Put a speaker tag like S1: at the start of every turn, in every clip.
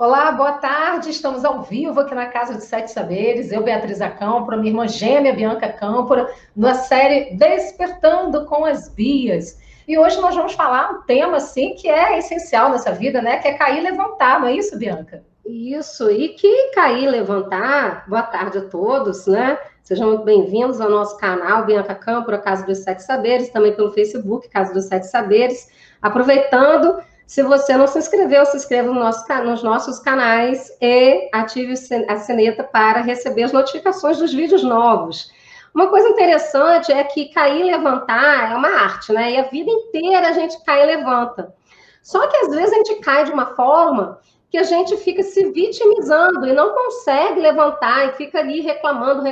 S1: Olá, boa tarde. Estamos ao vivo aqui na Casa de Sete Saberes. Eu, Beatriz Acâmpora, minha irmã gêmea, Bianca Acâmpora, na série Despertando com as Bias. E hoje nós vamos falar um tema, assim, que é essencial nessa vida, né? Que é cair e levantar, não é isso, Bianca?
S2: Isso, e que cair e levantar, boa tarde a todos, né? Sejam muito bem-vindos ao nosso canal, Bianca Câmpora, Casa dos Sete Saberes, também pelo Facebook, Casa dos Sete Saberes. Aproveitando, se você não se inscreveu, se inscreva nos nossos canais e ative a sineta para receber as notificações dos vídeos novos. Uma coisa interessante é que cair e levantar é uma arte, né? E a vida inteira a gente cai e levanta. Só que às vezes a gente cai de uma forma que a gente fica se vitimizando e não consegue levantar e fica ali reclamando,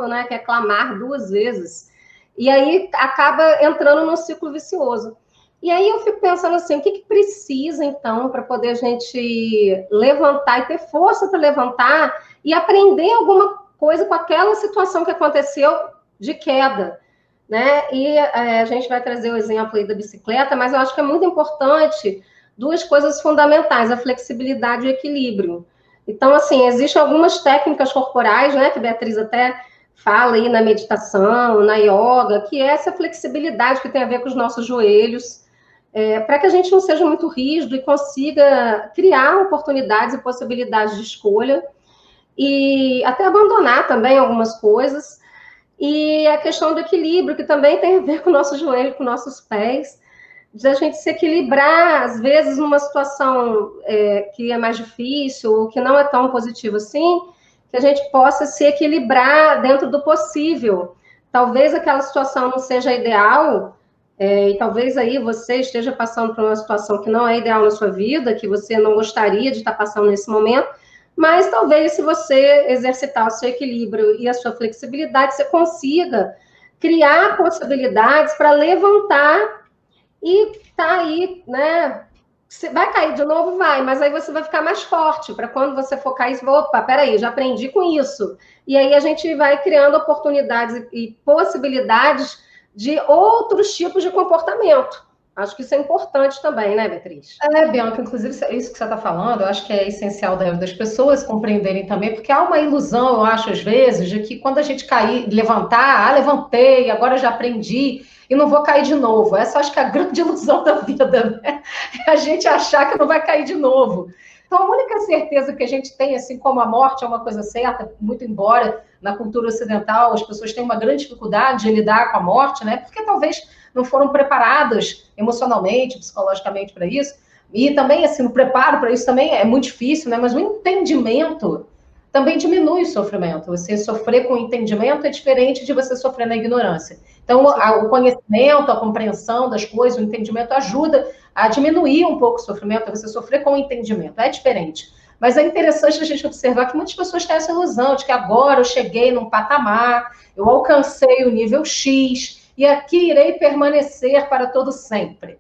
S2: né? Quer clamar duas vezes. E aí acaba entrando num ciclo vicioso. E aí eu fico pensando assim, o que precisa, então, para poder a gente levantar e ter força para levantar e aprender alguma coisa com aquela situação que aconteceu de queda, né? E a gente vai trazer o exemplo aí da bicicleta, mas eu acho que é muito importante duas coisas fundamentais, a flexibilidade e o equilíbrio. Então, assim, existem algumas técnicas corporais, né, que a Beatriz até fala aí na meditação, na yoga, que é essa flexibilidade que tem a ver com os nossos joelhos, para que a gente não seja muito rígido e consiga criar oportunidades e possibilidades de escolha, e até abandonar também algumas coisas, e a questão do equilíbrio, que também tem a ver com o nosso joelho, com nossos pés, de a gente se equilibrar, às vezes, numa situação que é mais difícil, ou que não é tão positiva assim, que a gente possa se equilibrar dentro do possível. Talvez aquela situação não seja ideal, e talvez aí você esteja passando por uma situação que não é ideal na sua vida, que você não gostaria de estar passando nesse momento, mas talvez se você exercitar o seu equilíbrio e a sua flexibilidade, você consiga criar possibilidades para levantar e tá aí, né? Você vai cair de novo? Vai, mas aí você vai ficar mais forte para quando você for cair, opa, peraí, já aprendi com isso. E aí a gente vai criando oportunidades e possibilidades de outros tipos de comportamento. Acho que isso é importante também, né, Beatriz?
S1: Bianca, inclusive isso que você está falando, eu acho que é essencial das pessoas compreenderem também, porque há uma ilusão, eu acho, às vezes, de que quando a gente cair, levantar, levantei, agora já aprendi, e não vou cair de novo. Essa acho que é a grande ilusão da vida, né? É a gente achar que não vai cair de novo. Então, a única certeza que a gente tem, assim como a morte é uma coisa certa, muito embora na cultura ocidental as pessoas tenham uma grande dificuldade de lidar com a morte, né? Porque talvez não foram preparadas emocionalmente, psicologicamente para isso. E também, assim, o preparo para isso também é muito difícil, né? Mas o entendimento também diminui o sofrimento. Você sofrer com entendimento é diferente de você sofrer na ignorância. Então, o conhecimento, a compreensão das coisas, o entendimento ajuda a diminuir um pouco o sofrimento, você sofrer com entendimento. É diferente. Mas é interessante a gente observar que muitas pessoas têm essa ilusão de que agora eu cheguei num patamar, eu alcancei o nível X e aqui irei permanecer para todo sempre.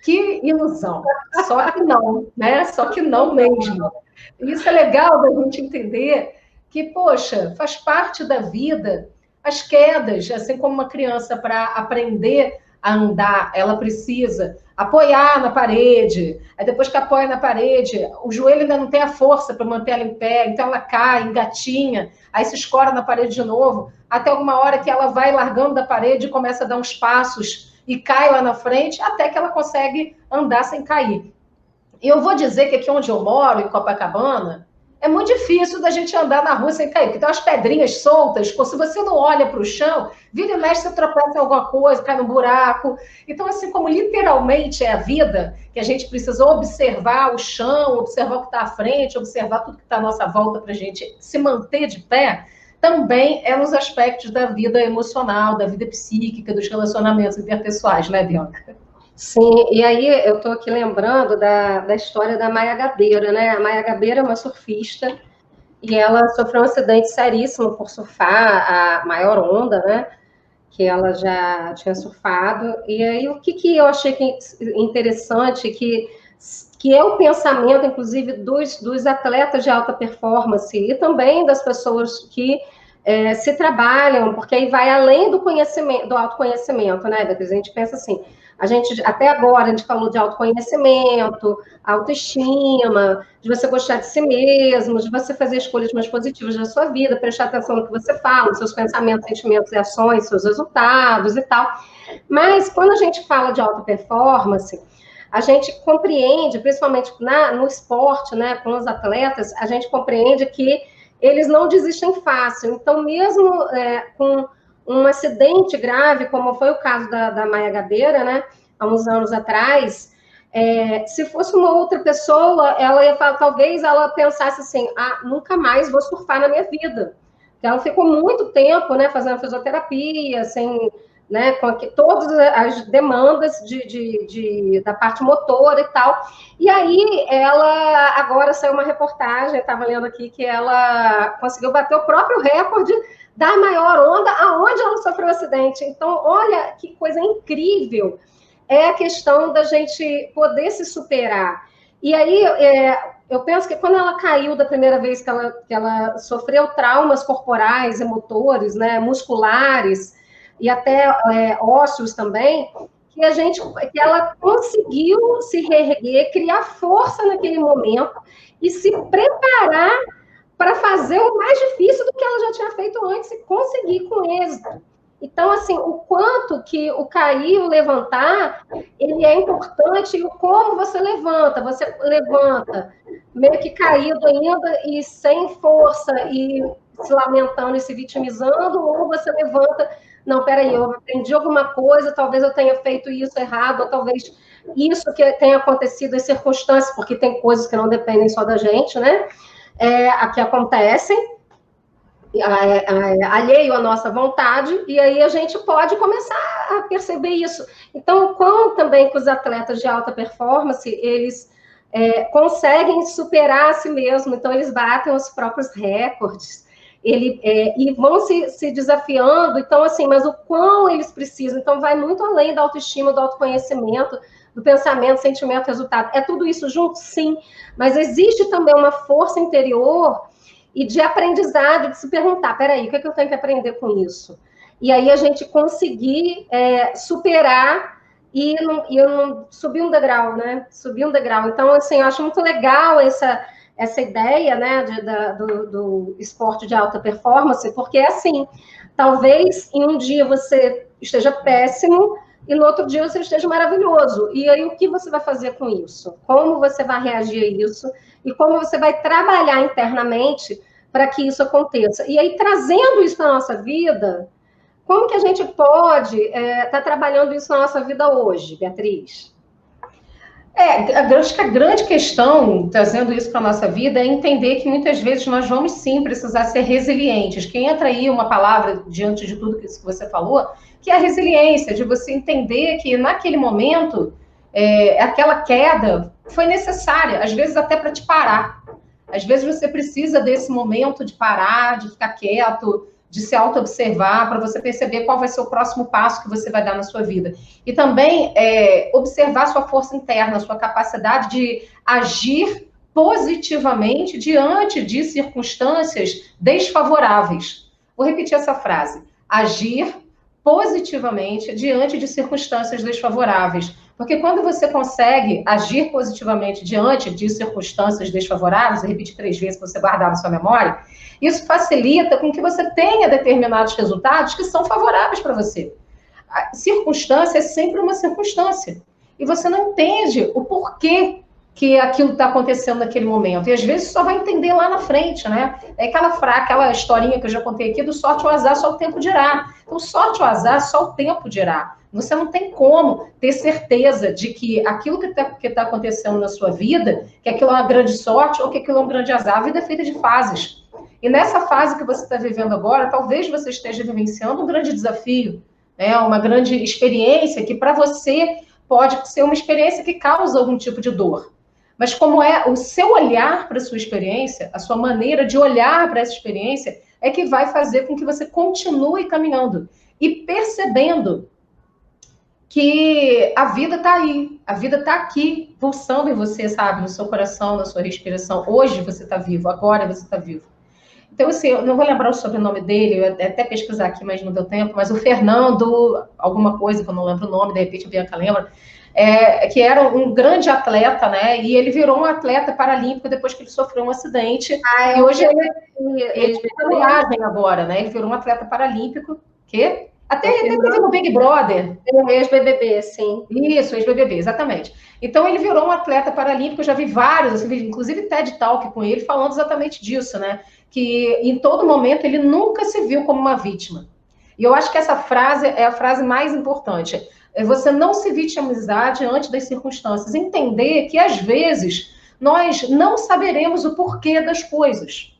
S1: Que ilusão. Só que não, né? Só que não mesmo. E isso é legal da gente entender que, poxa, faz parte da vida as quedas, assim como uma criança para aprender a andar, ela precisa apoiar na parede. Aí depois que apoia na parede, o joelho ainda não tem a força para manter ela em pé, então ela cai, engatinha, aí se escora na parede de novo, até alguma hora que ela vai largando da parede e começa a dar uns passos e cai lá na frente, até que ela consegue andar sem cair. E eu vou dizer que aqui onde eu moro, em Copacabana, é muito difícil da gente andar na rua sem cair, porque tem umas pedrinhas soltas, pô, se você não olha para o chão, vira e mexe, você tropeça em alguma coisa, cai num buraco. Então, assim como literalmente é a vida, que a gente precisa observar o chão, observar o que está à frente, observar tudo que está à nossa volta para a gente se manter de pé, também é nos aspectos da vida emocional, da vida psíquica, dos relacionamentos interpessoais, né, Bianca?
S2: Sim, e aí eu estou aqui lembrando da história da Maia Gabeira, né? A Maia Gabeira é uma surfista e ela sofreu um acidente seríssimo por surfar a maior onda, né? Que ela já tinha surfado. E aí o que eu achei interessante, que é o pensamento, inclusive, dos atletas de alta performance e também das pessoas que se trabalham, porque aí vai além do conhecimento, do autoconhecimento, né, Beatriz? A gente pensa assim, até agora, a gente falou de autoconhecimento, autoestima, de você gostar de si mesmo, de você fazer escolhas mais positivas na sua vida, prestar atenção no que você fala, nos seus pensamentos, sentimentos e ações, seus resultados e tal. Mas, quando a gente fala de alta performance, a gente compreende, principalmente no esporte, né, com os atletas, a gente compreende que eles não desistem fácil. Então, mesmo com um acidente grave, como foi o caso da Maia Gabeira, né, há uns anos atrás, se fosse uma outra pessoa, ela ia falar, talvez ela pensasse assim, nunca mais vou surfar na minha vida. Porque ela ficou muito tempo, né, fazendo fisioterapia, sem, né, com todas as demandas da parte motora e tal. E aí, agora saiu uma reportagem, estava lendo aqui, que ela conseguiu bater o próprio recorde da maior onda aonde ela sofreu um acidente. Então, olha que coisa incrível é a questão da gente poder se superar. E aí, eu penso que quando ela caiu da primeira vez que ela sofreu traumas corporais e motores, né, musculares, e até ósseos também, que ela conseguiu se reerguer, criar força naquele momento e se preparar para fazer o mais difícil do que ela já tinha feito antes e conseguir com êxito. Então, assim, o quanto que o cair e o levantar, ele é importante, e como você levanta meio que caído ainda e sem força e se lamentando e se vitimizando, ou você levanta, não, peraí, eu aprendi alguma coisa, talvez eu tenha feito isso errado, ou talvez isso que tenha acontecido em circunstâncias, porque tem coisas que não dependem só da gente, né? Que acontecem, alheio à nossa vontade, e aí a gente pode começar a perceber isso. Então, como também que os atletas de alta performance, eles conseguem superar a si mesmos, então eles batem os próprios recordes, e vão se desafiando, então assim, mas o quão eles precisam, então vai muito além da autoestima, do autoconhecimento, do pensamento, sentimento, resultado. É tudo isso junto? Sim, mas existe também uma força interior e de aprendizado, de se perguntar, peraí, o que é que eu tenho que aprender com isso? E aí a gente conseguir superar e não subir um degrau, né? Subir um degrau. Então, assim, eu acho muito legal essa ideia, né, do esporte de alta performance, porque é assim, talvez em um dia você esteja péssimo e no outro dia você esteja maravilhoso. E aí, o que você vai fazer com isso? Como você vai reagir a isso? E como você vai trabalhar internamente para que isso aconteça? E aí, trazendo isso para a nossa vida, como que a gente pode estar trabalhando isso na nossa vida hoje, Beatriz?
S1: Acho que a grande questão, trazendo isso para a nossa vida, é entender que muitas vezes nós vamos sim precisar ser resilientes. Que entra aí uma palavra, diante de tudo isso que você falou, que é a resiliência, de você entender que naquele momento, aquela queda foi necessária, às vezes até para te parar. Às vezes você precisa desse momento de parar, de ficar quieto, de se auto-observar, para você perceber qual vai ser o próximo passo que você vai dar na sua vida. E também observar sua força interna, sua capacidade de agir positivamente diante de circunstâncias desfavoráveis. Vou repetir essa frase. Agir positivamente diante de circunstâncias desfavoráveis. Porque quando você consegue agir positivamente diante de circunstâncias desfavoráveis, eu repeti 3 vezes para você guardar na sua memória, isso facilita com que você tenha determinados resultados que são favoráveis para você. A circunstância é sempre uma circunstância. E você não entende o porquê que aquilo está acontecendo naquele momento. E às vezes só vai entender lá na frente, né? É aquela historinha que eu já contei aqui do sorte ou azar, só o tempo dirá. Então, sorte ou azar, só o tempo dirá. Você não tem como ter certeza de que aquilo que tá acontecendo na sua vida, que aquilo é uma grande sorte ou que aquilo é um grande azar. A vida é feita de fases. E nessa fase que você está vivendo agora, talvez você esteja vivenciando um grande desafio, né? Uma grande experiência que para você pode ser uma experiência que causa algum tipo de dor. Mas como é o seu olhar para a sua experiência, a sua maneira de olhar para essa experiência, é que vai fazer com que você continue caminhando e percebendo que a vida está aí, a vida está aqui, pulsando em você, sabe? No seu coração, na sua respiração. Hoje você está vivo, agora você está vivo. Então, assim, eu não vou lembrar o sobrenome dele, eu até pesquisar aqui, mas não deu tempo, mas o Fernando, alguma coisa que eu não lembro o nome, de repente a Bianca lembra, que era um grande atleta, né? E ele virou um atleta paralímpico depois que ele sofreu um acidente. E hoje ele está no Aspen agora, né? Ele virou um atleta paralímpico, que até teve no Big Brother.
S2: Ex-BBB, sim.
S1: Isso, ex-BBB, exatamente. Então, ele virou um atleta paralímpico, eu já vi vários, assim, inclusive TED Talk com ele, falando exatamente disso, né? Que em todo momento ele nunca se viu como uma vítima. E eu acho que essa frase é a frase mais importante. É você não se vitimizar diante das circunstâncias. Entender que, às vezes, nós não saberemos o porquê das coisas.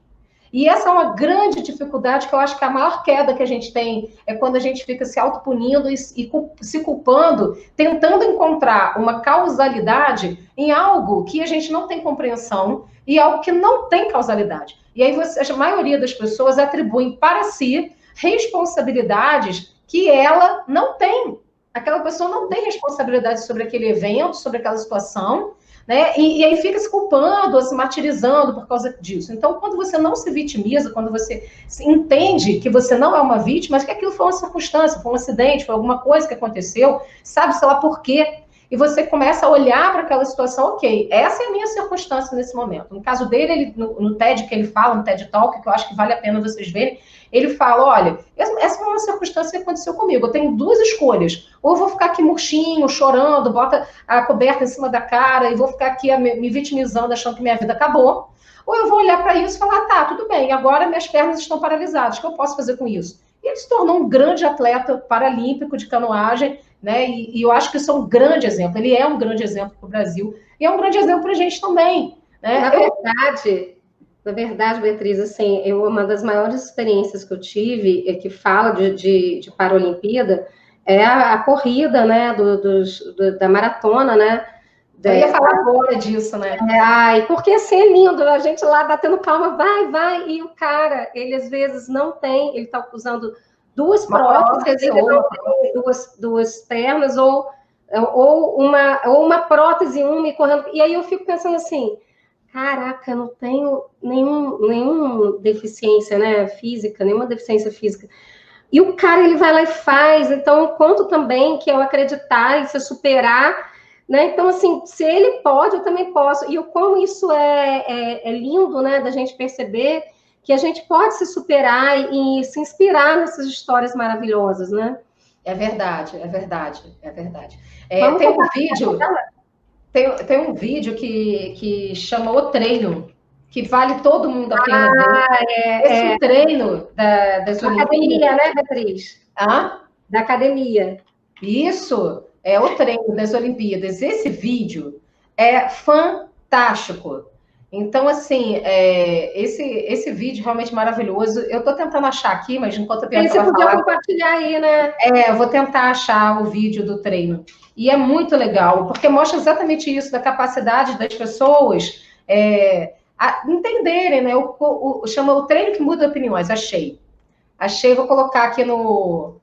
S1: E essa é uma grande dificuldade, que eu acho que a maior queda que a gente tem é quando a gente fica se autopunindo e se culpando, tentando encontrar uma causalidade em algo que a gente não tem compreensão e algo que não tem causalidade. E aí a maioria das pessoas atribuem para si responsabilidades que ela não tem. Aquela pessoa não tem responsabilidade sobre aquele evento, sobre aquela situação, né? E aí fica se culpando, se martirizando por causa disso. Então, quando você não se vitimiza, quando você entende que você não é uma vítima, mas que aquilo foi uma circunstância, foi um acidente, foi alguma coisa que aconteceu, sabe, sei lá por quê, e você começa a olhar para aquela situação, ok, essa é a minha circunstância nesse momento. No caso dele, ele, no TED que ele fala, no TED Talk, que eu acho que vale a pena vocês verem, ele fala, olha, essa foi uma circunstância que aconteceu comigo, eu tenho duas escolhas, ou eu vou ficar aqui murchinho, chorando, bota a coberta em cima da cara e vou ficar aqui me vitimizando, achando que minha vida acabou, ou eu vou olhar para isso e falar, tá, tudo bem, agora minhas pernas estão paralisadas, o que eu posso fazer com isso? E ele se tornou um grande atleta paralímpico de canoagem, né? E eu acho que isso é um grande exemplo, ele é um grande exemplo para o Brasil, e é um grande exemplo para a gente também, né?
S2: Na verdade, Beatriz, assim, uma das maiores experiências que eu tive, que fala de Paralimpíada, é a corrida, né, da maratona, né?
S1: Eu ia falar agora disso, né?
S2: Porque assim é lindo, a gente lá batendo palma, vai, e o cara, ele às vezes não tem, ele está usando duas próteses, ele não tem duas pernas, ou uma prótese, e correndo, e aí eu fico pensando assim, caraca, não tenho nenhuma deficiência, né, física, nenhuma deficiência física. E o cara, ele vai lá e faz. Então, eu conto também que eu acreditar e se superar, né? Então, assim, se ele pode, eu também posso. E como isso é lindo, né, da gente perceber que a gente pode se superar e se inspirar nessas histórias maravilhosas, né?
S1: É verdade. Tem um vídeo... Tem um vídeo que chama O Treino, que vale todo mundo a pena ver. Esse treino das
S2: Olimpíadas. Academia, né, Beatriz? Da academia.
S1: Isso, é o treino das Olimpíadas. Esse vídeo é fantástico. Então, assim, esse vídeo realmente maravilhoso. Eu estou tentando achar aqui, mas enquanto a Bianca vai falar... Você
S2: podia compartilhar aí, né?
S1: Eu vou tentar achar o vídeo do treino. E é muito legal, porque mostra exatamente isso, da capacidade das pessoas entenderem, né? Chama o treino que muda opiniões. Achei, vou colocar aqui no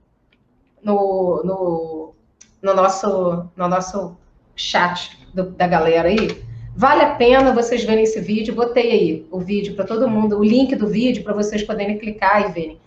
S1: nosso chat da galera aí. Vale a pena vocês verem esse vídeo. Botei aí o vídeo para todo mundo, o link do vídeo para vocês poderem clicar e verem.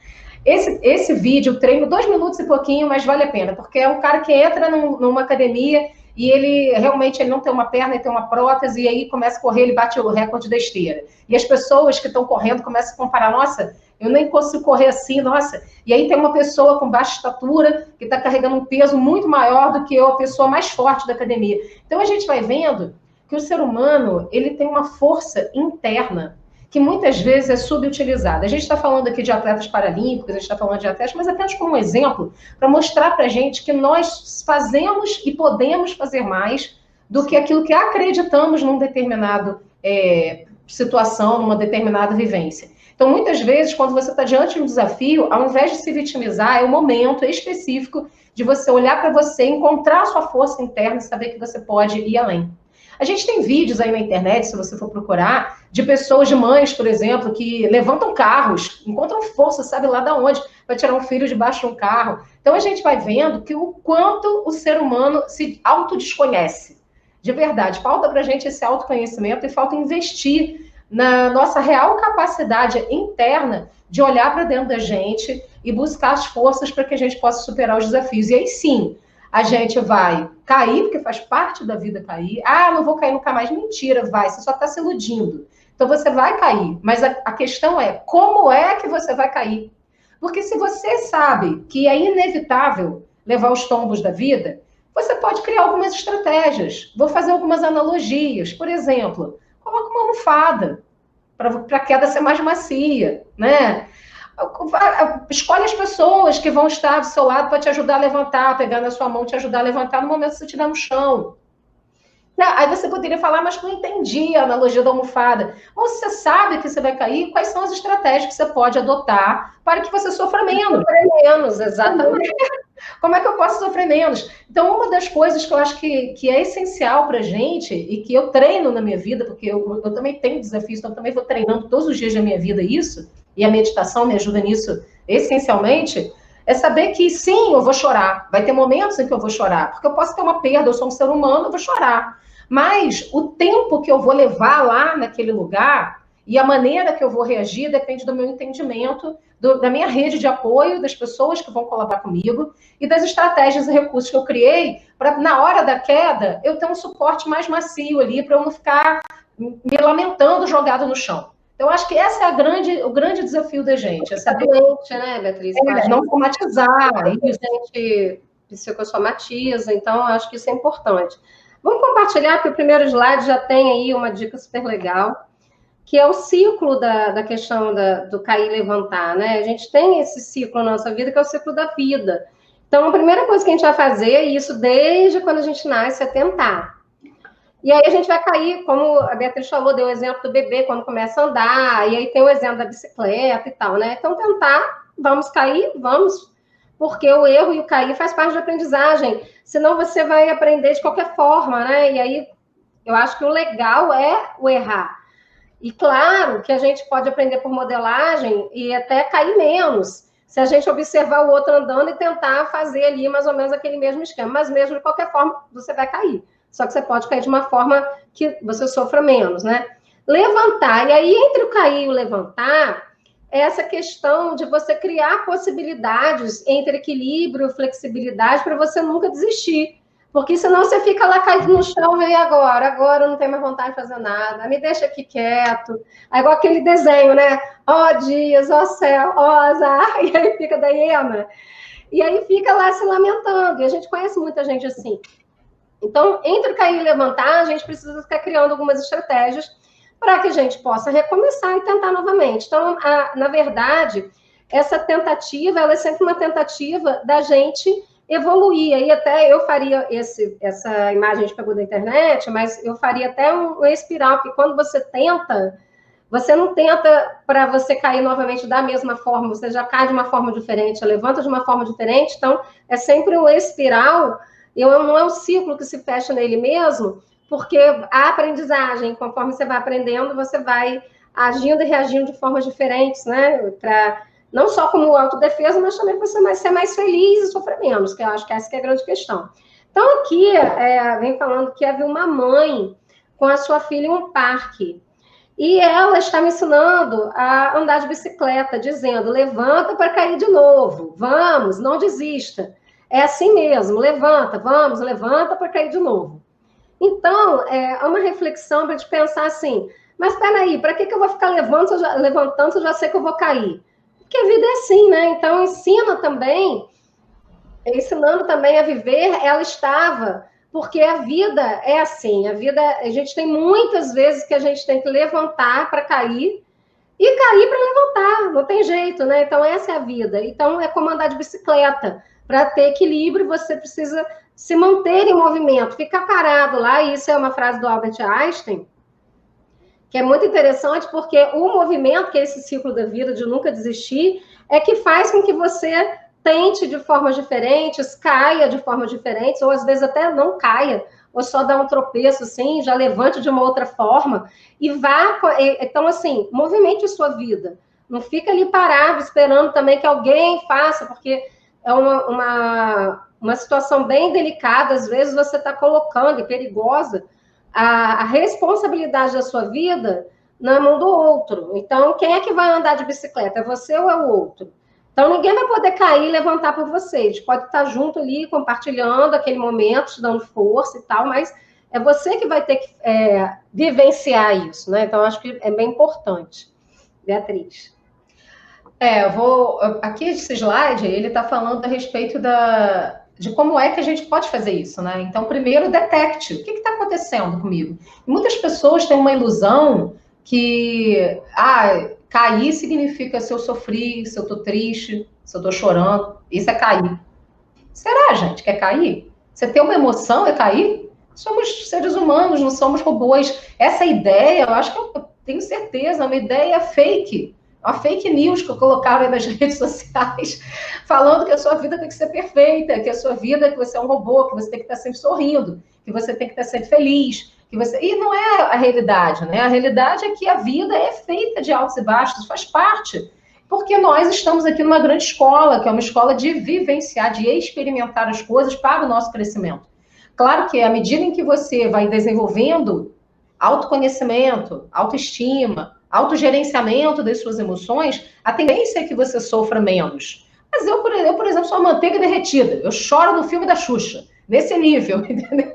S1: Esse vídeo, o treino, 2 minutos e pouquinho, mas vale a pena, porque é um cara que entra numa academia e ele realmente não tem uma perna, ele tem uma prótese, e aí começa a correr, ele bate o recorde da esteira. E as pessoas que estão correndo começam a comparar, nossa, eu nem consigo correr assim, nossa. E aí tem uma pessoa com baixa estatura que está carregando um peso muito maior do que eu, a pessoa mais forte da academia. Então a gente vai vendo que o ser humano, ele tem uma força interna que muitas vezes é subutilizada. A gente está falando aqui de atletas paralímpicos, a gente está falando de atletas, mas apenas como um exemplo, para mostrar para a gente que nós fazemos e podemos fazer mais do que aquilo que acreditamos num determinado situação, numa determinada vivência. Então, muitas vezes, quando você está diante de um desafio, ao invés de se vitimizar, é o momento específico de você olhar para você, encontrar a sua força interna e saber que você pode ir além. A gente tem vídeos aí na internet, se você for procurar, de pessoas, de mães, por exemplo, que levantam carros, encontram força, sabe lá de onde, para tirar um filho debaixo de um carro. Então a gente vai vendo que o quanto o ser humano se autodesconhece. De verdade, falta para a gente esse autoconhecimento e falta investir na nossa real capacidade interna de olhar para dentro da gente e buscar as forças para que a gente possa superar os desafios. E aí sim, a gente vai cair, porque faz parte da vida cair. Ah, não vou cair nunca mais. Mentira, vai, você só está se iludindo. Então você vai cair, mas a questão é, como é que você vai cair? Porque se você sabe que é inevitável levar os tombos da vida, você pode criar algumas estratégias. Vou fazer algumas analogias. Por exemplo, coloca uma almofada para a queda ser mais macia, né? Escolhe as pessoas que vão estar do seu lado para te ajudar a levantar, pegar na sua mão, te ajudar a levantar no momento que você estiver no chão. Aí você poderia falar, mas não entendi a analogia da almofada. Ou você sabe que você vai cair, quais são as estratégias que você pode adotar para que você sofra menos?
S2: Sofrer menos, exatamente.
S1: Como é que eu posso sofrer menos? Então, uma das coisas que eu acho que é essencial para a gente, e que eu treino na minha vida, porque eu também tenho desafios, então eu também vou treinando todos os dias da minha vida isso, e a meditação me ajuda nisso essencialmente, é saber que sim, eu vou chorar. Vai ter momentos em que eu vou chorar, porque eu posso ter uma perda, eu sou um ser humano, eu vou chorar. Mas o tempo que eu vou levar lá naquele lugar e a maneira que eu vou reagir depende do meu entendimento, da minha rede de apoio, das pessoas que vão colaborar comigo e das estratégias e recursos que eu criei para, na hora da queda, eu ter um suporte mais macio ali, para eu não ficar me lamentando jogado no chão. Então, acho que esse é o grande desafio da gente. É saber,
S2: doente, né, Beatriz?
S1: não somatizar.
S2: A gente psicossomatiza, então acho que isso é importante. Vamos compartilhar, porque o primeiro slide já tem aí uma dica super legal, que é o ciclo da questão do cair e levantar, né? A gente tem esse ciclo na nossa vida, que é o ciclo da vida. Então, a primeira coisa que a gente vai fazer, e isso desde quando a gente nasce, é tentar. E aí a gente vai cair, como a Beatriz falou, deu o exemplo do bebê quando começa a andar, e aí tem o exemplo da bicicleta e tal, né? Então, tentar, vamos cair, vamos, porque o erro e o cair faz parte da aprendizagem, senão você vai aprender de qualquer forma, né? E aí, eu acho que o legal é o errar. E claro que a gente pode aprender por modelagem e até cair menos, se a gente observar o outro andando e tentar fazer ali mais ou menos aquele mesmo esquema, mas mesmo de qualquer forma, você vai cair. Só que você pode cair de uma forma que você sofra menos, né? Levantar, e aí entre o cair e o levantar, é essa questão de você criar possibilidades entre equilíbrio e flexibilidade para você nunca desistir. Porque senão você fica lá caído no chão, e agora eu não tenho mais vontade de fazer nada, me deixa aqui quieto. É igual aquele desenho, né? Ó dias, ó céu, ó azar, e aí fica da hiena. E aí fica lá se lamentando, e a gente conhece muita gente assim. Então, entre cair e levantar, a gente precisa ficar criando algumas estratégias para que a gente possa recomeçar e tentar novamente. Então, na verdade, essa tentativa, ela é sempre uma tentativa da gente evoluir. Aí até eu faria essa imagem que a gente pegou da internet, mas eu faria até um espiral, porque quando você tenta, você não tenta para você cair novamente da mesma forma, você já cai de uma forma diferente, levanta de uma forma diferente, então é sempre um espiral, e não é um ciclo que se fecha nele mesmo, porque a aprendizagem, conforme você vai aprendendo, você vai agindo e reagindo de formas diferentes, né? Não só como autodefesa, mas também para você ser mais feliz e sofrer menos, que eu acho que essa que é a grande questão. Então, aqui, vem falando que havia uma mãe com a sua filha em um parque, e ela está me ensinando a andar de bicicleta, dizendo, levanta para cair de novo, vamos, não desista. É assim mesmo, levanta, vamos, levanta para cair de novo. Então, é uma reflexão para gente pensar assim, mas peraí, para que eu vou ficar levantando se eu já sei que eu vou cair? Porque a vida é assim, né? Então, ensinando também a viver, ela estava, porque a vida é assim, a gente tem muitas vezes que a gente tem que levantar para cair, e cair para levantar, não tem jeito, né? Então, essa é a vida. Então, é como andar de bicicleta. Para ter equilíbrio, você precisa se manter em movimento, ficar parado lá, e isso é uma frase do Albert Einstein, que é muito interessante, porque o movimento, que é esse ciclo da vida, de nunca desistir, é que faz com que você tente de formas diferentes, caia de formas diferentes, ou às vezes até não caia, ou só dá um tropeço, assim, já levante de uma outra forma, e vá... Então, assim, movimente a sua vida. Não fica ali parado, esperando também que alguém faça, porque é uma situação bem delicada, às vezes você está colocando, e perigosa, a responsabilidade da sua vida na mão do outro. Então, quem é que vai andar de bicicleta? É você ou é o outro? Então, ninguém vai poder cair e levantar por você. A gente pode estar junto ali, compartilhando aquele momento, te dando força e tal, mas é você que vai ter que vivenciar isso, né? Então, acho que é bem importante. Beatriz.
S1: Aqui esse slide, ele está falando a respeito de como é que a gente pode fazer isso, né? Então, primeiro, detecte. O que está acontecendo comigo? Muitas pessoas têm uma ilusão que, cair significa se eu sofri, se eu estou triste, se eu estou chorando. Isso é cair. Será, gente, que é cair? Você ter uma emoção é cair? Somos seres humanos, não somos robôs. Essa ideia, eu acho que eu tenho certeza, é uma ideia fake. Uma fake news que colocaram aí nas redes sociais, falando que a sua vida tem que ser perfeita, que a sua vida, que você é um robô, que você tem que estar sempre sorrindo, que você tem que estar sempre feliz, que você... E não é a realidade, né? A realidade é que a vida é feita de altos e baixos, faz parte. Porque nós estamos aqui numa grande escola, que é uma escola de vivenciar, de experimentar as coisas para o nosso crescimento. Claro que à medida em que você vai desenvolvendo autoconhecimento, autoestima, autogerenciamento das suas emoções, a tendência é que você sofra menos. Mas eu, por exemplo, sou uma manteiga derretida. Eu choro no filme da Xuxa. Nesse nível, entendeu?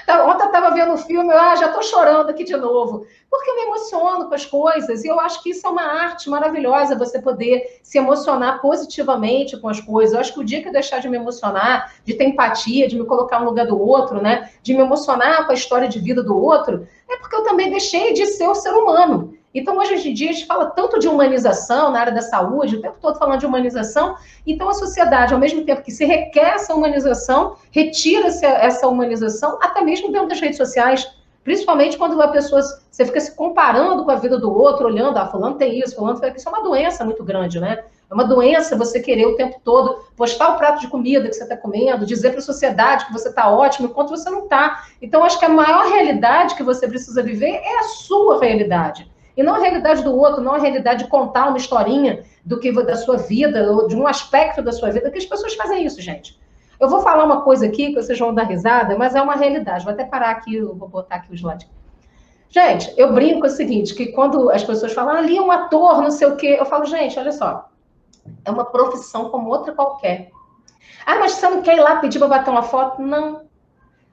S1: Ontem eu estava vendo o filme, já estou chorando aqui de novo. Porque eu me emociono com as coisas. E eu acho que isso é uma arte maravilhosa, você poder se emocionar positivamente com as coisas. Eu acho que o dia que eu deixar de me emocionar, de ter empatia, de me colocar no lugar do outro, né? De me emocionar com a história de vida do outro, é porque eu também deixei de ser o ser humano. Então, hoje em dia, a gente fala tanto de humanização na área da saúde, o tempo todo falando de humanização. Então, a sociedade, ao mesmo tempo que se requer essa humanização, retira-se essa humanização, até mesmo dentro das redes sociais. Principalmente quando você fica se comparando com a vida do outro, olhando, fulano tem isso, fulano tem isso. É uma doença muito grande, né? É uma doença você querer o tempo todo postar o prato de comida que você está comendo, dizer para a sociedade que você está ótimo, enquanto você não está. Então, acho que a maior realidade que você precisa viver é a sua realidade. E não a realidade do outro, não a realidade de contar uma historinha da sua vida, ou de um aspecto da sua vida, que as pessoas fazem isso, gente. Eu vou falar uma coisa aqui, que vocês vão dar risada, mas é uma realidade. Vou até parar aqui, vou botar aqui o slide. Gente, eu brinco o seguinte, que quando as pessoas falam, ali é um ator, não sei o quê, eu falo, gente, olha só, é uma profissão como outra qualquer. Mas você não quer ir lá pedir para bater uma foto? Não.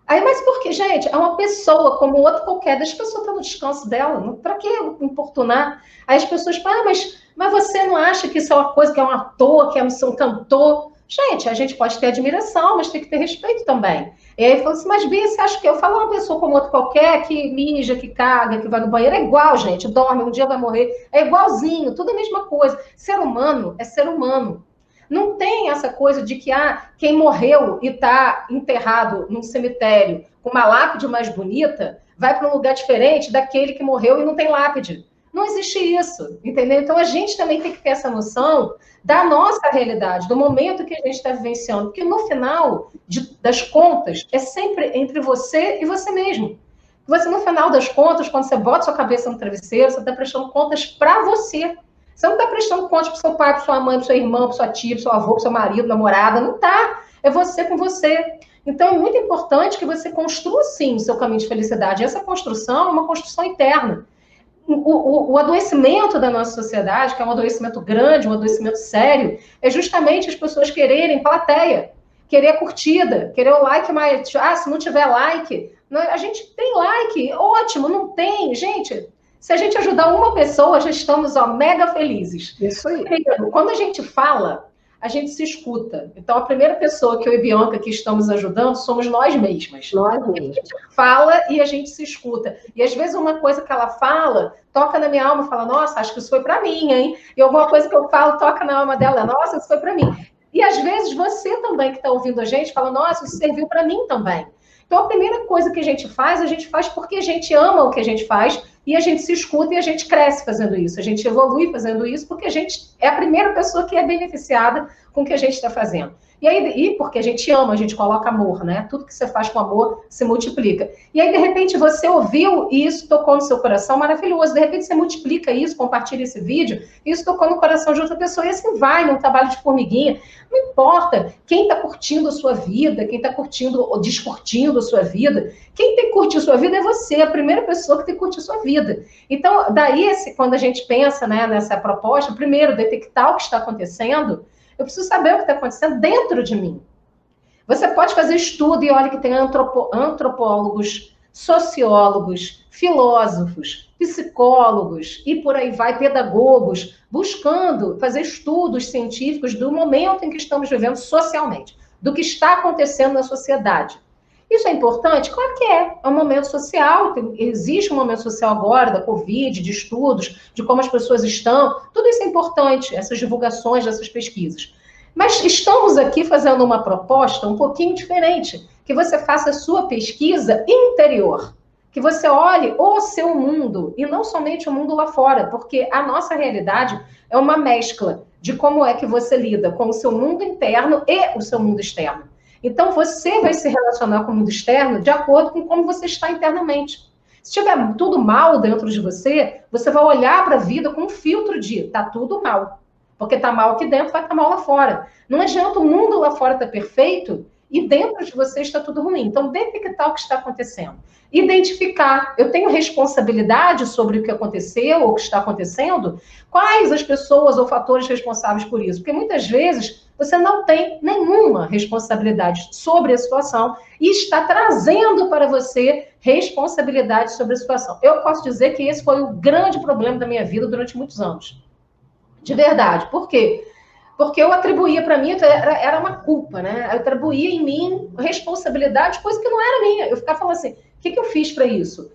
S1: Mas por que, gente? É uma pessoa como outra qualquer, deixa a pessoa estar no descanso dela. Para que importunar? Aí as pessoas falam, mas você não acha que isso é uma coisa, que é um ator, que é um cantor? Gente, a gente pode ter admiração, mas tem que ter respeito também. E aí falou assim, mas Bia, você acha que eu falo uma pessoa como outra qualquer, que mija, que caga, que vai no banheiro? É igual, gente, dorme, um dia vai morrer. É igualzinho, tudo a mesma coisa. Ser humano é ser humano. Não tem essa coisa de que quem morreu e está enterrado num cemitério com uma lápide mais bonita vai para um lugar diferente daquele que morreu e não tem lápide. Não existe isso, entendeu? Então a gente também tem que ter essa noção da nossa realidade, do momento que a gente está vivenciando, porque no final das contas é sempre entre você e você mesmo. Você, no final das contas, quando você bota sua cabeça no travesseiro, você está prestando contas para você. Você não está prestando contas para o seu pai, para sua mãe, para seu irmão, para sua tia, para seu avô, para seu marido, namorada. Não está. É você com você. Então, é muito importante que você construa, sim, o seu caminho de felicidade. E essa construção é uma construção interna. O adoecimento da nossa sociedade, que é um adoecimento grande, um adoecimento sério, é justamente as pessoas quererem plateia, querer curtida, querer o like, mas se não tiver like, a gente tem like, ótimo, não tem, gente. Se a gente ajudar uma pessoa, já estamos mega felizes.
S2: Isso aí.
S1: Quando a gente fala, a gente se escuta. Então, a primeira pessoa que eu e Bianca que estamos ajudando somos nós mesmas.
S2: Nós mesmas.
S1: A gente fala e a gente se escuta. E às vezes uma coisa que ela fala toca na minha alma e fala, nossa, acho que isso foi para mim, hein? E alguma coisa que eu falo toca na alma dela, nossa, isso foi para mim. E às vezes você também que está ouvindo a gente fala, nossa, isso serviu para mim também. Então, a primeira coisa que a gente faz porque a gente ama o que a gente faz e a gente se escuta e a gente cresce fazendo isso. A gente evolui fazendo isso porque a gente é a primeira pessoa que é beneficiada com o que a gente está fazendo. E aí, porque a gente ama, a gente coloca amor, né? Tudo que você faz com amor se multiplica. E aí, de repente, você ouviu e isso tocou no seu coração, maravilhoso. De repente, você multiplica isso, compartilha esse vídeo, e isso tocou no coração de outra pessoa, e assim vai, num trabalho de formiguinha. Não importa quem está curtindo a sua vida, quem está curtindo ou descurtindo a sua vida. Quem tem que curtir a sua vida é você, a primeira pessoa que tem que curtir a sua vida. Então, daí, quando a gente pensa, né, nessa proposta, primeiro, detectar o que está acontecendo. Eu preciso saber o que está acontecendo dentro de mim. Você pode fazer estudo e olha que tem antropólogos, sociólogos, filósofos, psicólogos e por aí vai, pedagogos, buscando fazer estudos científicos do momento em que estamos vivendo socialmente, do que está acontecendo na sociedade. Isso é importante? Claro que é. É um momento social, existe um momento social agora, da Covid, de estudos, de como as pessoas estão. Tudo isso é importante, essas divulgações dessas pesquisas. Mas estamos aqui fazendo uma proposta um pouquinho diferente, que você faça a sua pesquisa interior, que você olhe o seu mundo, e não somente o mundo lá fora, porque a nossa realidade é uma mescla de como é que você lida com o seu mundo interno e o seu mundo externo. Então, você vai se relacionar com o mundo externo de acordo com como você está internamente. Se tiver tudo mal dentro de você, você vai olhar para a vida com um filtro de tá tudo mal. Porque tá mal aqui dentro, vai estar mal lá fora. Não adianta o mundo lá fora estar perfeito e dentro de você está tudo ruim. Então, detectar o que está acontecendo. Identificar, eu tenho responsabilidade sobre o que aconteceu ou o que está acontecendo? Quais as pessoas ou fatores responsáveis por isso? Porque muitas vezes você não tem nenhuma responsabilidade sobre a situação e está trazendo para você responsabilidade sobre a situação. Eu posso dizer que esse foi o grande problema da minha vida durante muitos anos. De verdade. Por quê? Porque eu atribuía para mim, era uma culpa, né? Eu atribuía em mim responsabilidade, coisa que não era minha. Eu ficava falando assim, o que eu fiz para isso?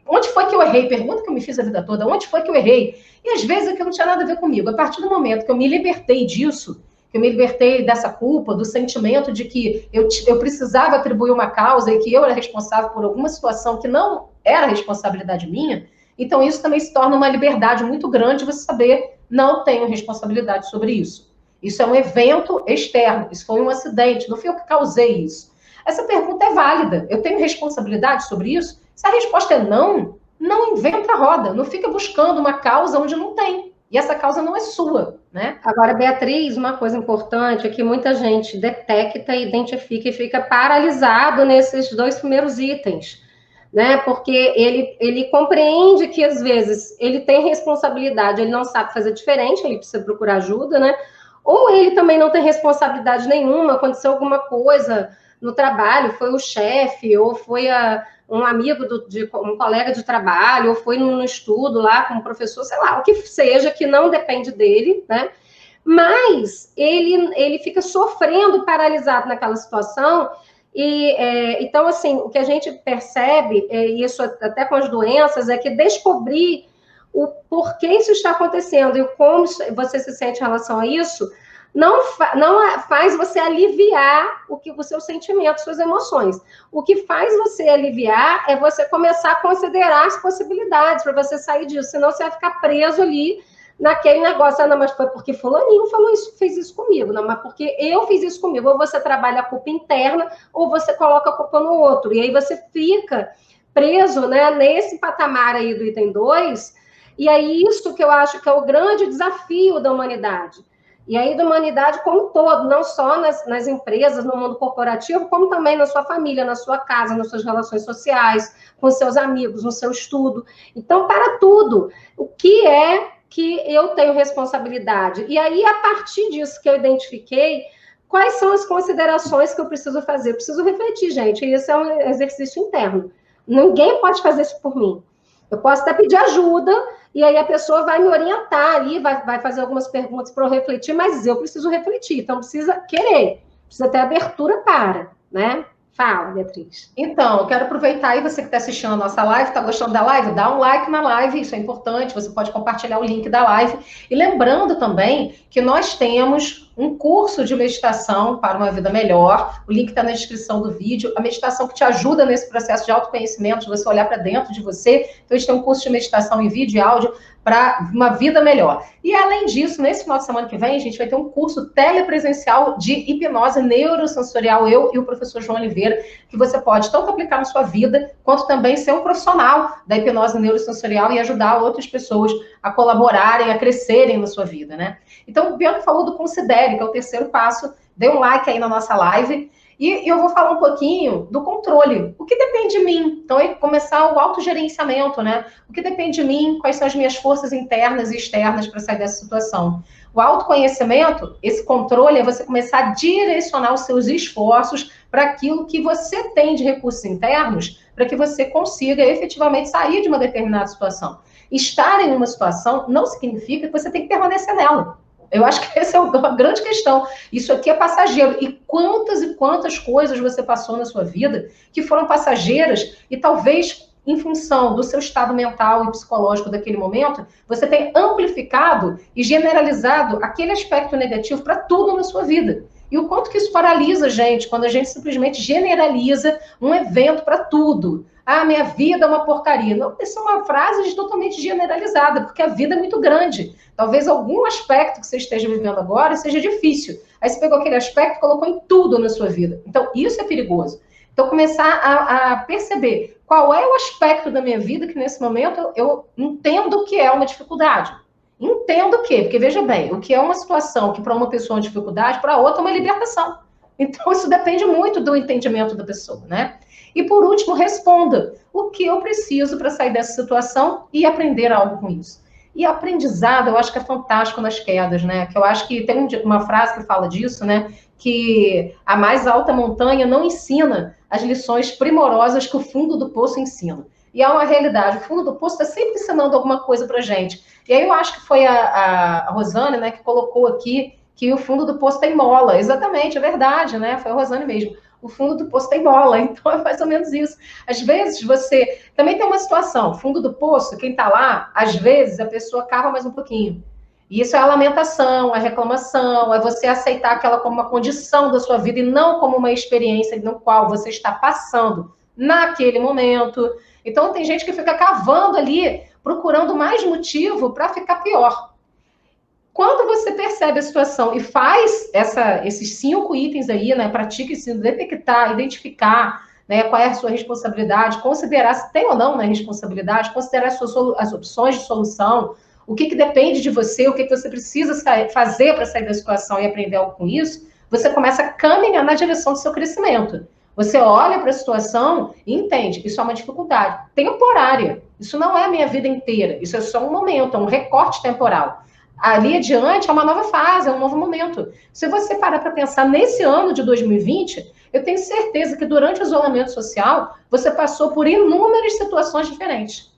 S1: Onde foi que eu errei? Pergunta que eu me fiz a vida toda. Onde foi que eu errei? E às vezes aquilo não tinha nada a ver comigo. A partir do momento que eu me libertei disso, que eu me libertei dessa culpa, do sentimento de que eu precisava atribuir uma causa e que eu era responsável por alguma situação que não era responsabilidade minha, então isso também se torna uma liberdade muito grande você saber, não tenho responsabilidade sobre isso. Isso é um evento externo, isso foi um acidente, não fui eu que causei isso. Essa pergunta é válida, eu tenho responsabilidade sobre isso? Se a resposta é não, não inventa a roda, não fica buscando uma causa onde não tem. E essa causa não é sua, né?
S2: Agora, Beatriz, uma coisa importante é que muita gente detecta, identifica e fica paralisado nesses dois primeiros itens, né? Porque ele compreende que, às vezes, ele tem responsabilidade, ele não sabe fazer diferente, ele precisa procurar ajuda, né? Ou ele também não tem responsabilidade nenhuma, aconteceu alguma coisa no trabalho, foi o chefe, ou foi um amigo, um colega de trabalho, ou foi no estudo lá com o professor, sei lá, o que seja, que não depende dele, né? Mas ele fica sofrendo, paralisado naquela situação. Então, assim, o que a gente percebe, isso até com as doenças, é que descobrir o porquê isso está acontecendo e como você se sente em relação a isso, não faz você aliviar os seus sentimentos, suas emoções. O que faz você aliviar é você começar a considerar as possibilidades para você sair disso, senão você vai ficar preso ali naquele negócio, não, mas foi porque fulaninho falou isso, fez isso comigo, não, mas porque eu fiz isso comigo. Ou você trabalha a culpa interna, ou você coloca a culpa no outro. E aí você fica preso, né, nesse patamar aí do item 2, e aí isso que eu acho que é o grande desafio da humanidade. E aí da humanidade como um todo, não só nas empresas, no mundo corporativo, como também na sua família, na sua casa, nas suas relações sociais, com seus amigos, no seu estudo. Então, para tudo, o que é que eu tenho responsabilidade? E aí, a partir disso que eu identifiquei, quais são as considerações que eu preciso fazer? Eu preciso refletir, gente, isso é um exercício interno. Ninguém pode fazer isso por mim. Eu posso até pedir ajuda, e aí a pessoa vai me orientar ali, vai fazer algumas perguntas para eu refletir, mas eu preciso refletir, então precisa querer, precisa ter abertura para, né? Fala, Beatriz.
S1: Então, eu quero aproveitar aí, você que está assistindo a nossa live, está gostando da live? Dá um like na live, isso é importante, você pode compartilhar o link da live. E lembrando também que nós temos um curso de meditação para uma vida melhor. O link está na descrição do vídeo. A meditação que te ajuda nesse processo de autoconhecimento, de você olhar para dentro de você. Então, a gente tem um curso de meditação em vídeo e áudio para uma vida melhor. E, além disso, nesse final de semana que vem, a gente vai ter um curso telepresencial de hipnose neurosensorial, eu e o professor João Oliveira, que você pode tanto aplicar na sua vida, quanto também ser um profissional da hipnose neurosensorial e ajudar outras pessoas a colaborarem, a crescerem na sua vida, né? Então, o Bianca falou do Considere, que é o terceiro passo. Dê um like aí na nossa live. E eu vou falar um pouquinho do controle. O que depende de mim? Então, é começar o autogerenciamento, né? O que depende de mim? Quais são as minhas forças internas e externas para sair dessa situação? O autoconhecimento, esse controle, é você começar a direcionar os seus esforços para aquilo que você tem de recursos internos, para que você consiga efetivamente sair de uma determinada situação. Estar em uma situação não significa que você tem que permanecer nela. Eu acho que essa é uma grande questão. Isso aqui é passageiro. E quantas coisas você passou na sua vida que foram passageiras e talvez, em função do seu estado mental e psicológico daquele momento, você tenha amplificado e generalizado aquele aspecto negativo para tudo na sua vida. E o quanto que isso paralisa a gente, quando a gente simplesmente generaliza um evento para tudo. Ah, minha vida é uma porcaria. Não, isso é uma frase totalmente generalizada, porque a vida é muito grande. Talvez algum aspecto que você esteja vivendo agora seja difícil. Aí você pegou aquele aspecto e colocou em tudo na sua vida. Então, isso é perigoso. Então, começar a perceber qual é o aspecto da minha vida que, nesse momento, eu entendo que é uma dificuldade. Entendo o quê? Porque, veja bem, o que é uma situação que para uma pessoa é uma dificuldade, para outra é uma libertação. Então, isso depende muito do entendimento da pessoa, né? E, por último, responda o que eu preciso para sair dessa situação e aprender algo com isso. E aprendizado, eu acho que é fantástico nas quedas, né? Que eu acho que tem uma frase que fala disso, né? Que a mais alta montanha não ensina as lições primorosas que o fundo do poço ensina. E é uma realidade. O fundo do poço está sempre ensinando alguma coisa para gente. E aí eu acho que foi a Rosane, né, que colocou aqui que o fundo do poço tem mola. Exatamente, é verdade, né? Foi a Rosane mesmo. O fundo do poço tem mola, então é mais ou menos isso. Às vezes você... Também tem uma situação, fundo do poço, quem está lá, às vezes a pessoa cava mais um pouquinho. E isso é a lamentação, a reclamação, é você aceitar aquela como uma condição da sua vida e não como uma experiência no qual você está passando naquele momento. Então tem gente que fica cavando ali, procurando mais motivo para ficar pior. Quando você percebe a situação e faz esses 5 itens aí, né, pratica esse detectar, identificar, né, qual é a sua responsabilidade, considerar se tem ou não, né, responsabilidade, considerar as opções de solução, o que depende de você, o que você precisa fazer para sair da situação e aprender algo com isso, você começa a caminhar na direção do seu crescimento. Você olha para a situação e entende, isso é uma dificuldade temporária, isso não é a minha vida inteira, isso é só um momento, é um recorte temporal. Ali adiante é uma nova fase, é um novo momento. Se você parar para pensar nesse ano de 2020, eu tenho certeza que durante o isolamento social, você passou por inúmeras situações diferentes,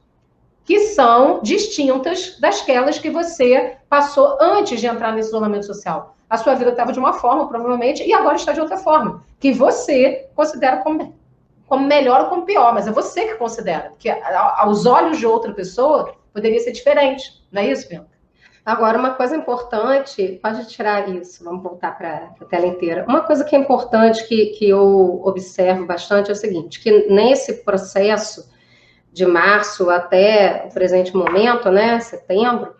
S1: que são distintas dasquelas que você passou antes de entrar nesse isolamento social. A sua vida estava de uma forma, provavelmente, e agora está de outra forma, que você considera como melhor ou como pior, mas é você que considera, porque aos olhos de outra pessoa poderia ser diferente, não é isso, Bianca?
S2: Agora, uma coisa importante, pode tirar isso, vamos voltar para a tela inteira. Uma coisa que é importante, que eu observo bastante, é o seguinte, que nesse processo de março até o presente momento, né, setembro,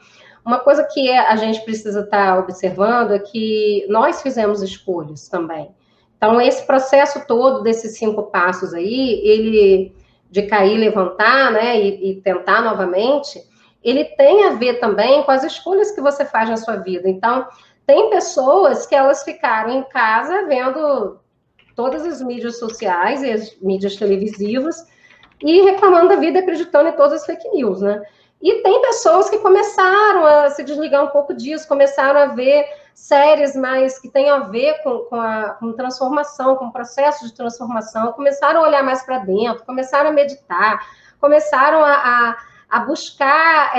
S2: uma coisa que a gente precisa estar observando é que nós fizemos escolhas também. Então, esse processo todo desses 5 passos aí, ele de cair, levantar, né, e tentar novamente, ele tem a ver também com as escolhas que você faz na sua vida. Então, tem pessoas que elas ficaram em casa vendo todas as mídias sociais e as mídias televisivas e reclamando da vida, acreditando em todas as fake news, né? E tem pessoas que começaram a se desligar um pouco disso, começaram a ver séries mais que têm a ver com transformação, com processo de transformação, começaram a olhar mais para dentro, começaram a meditar, começaram a buscar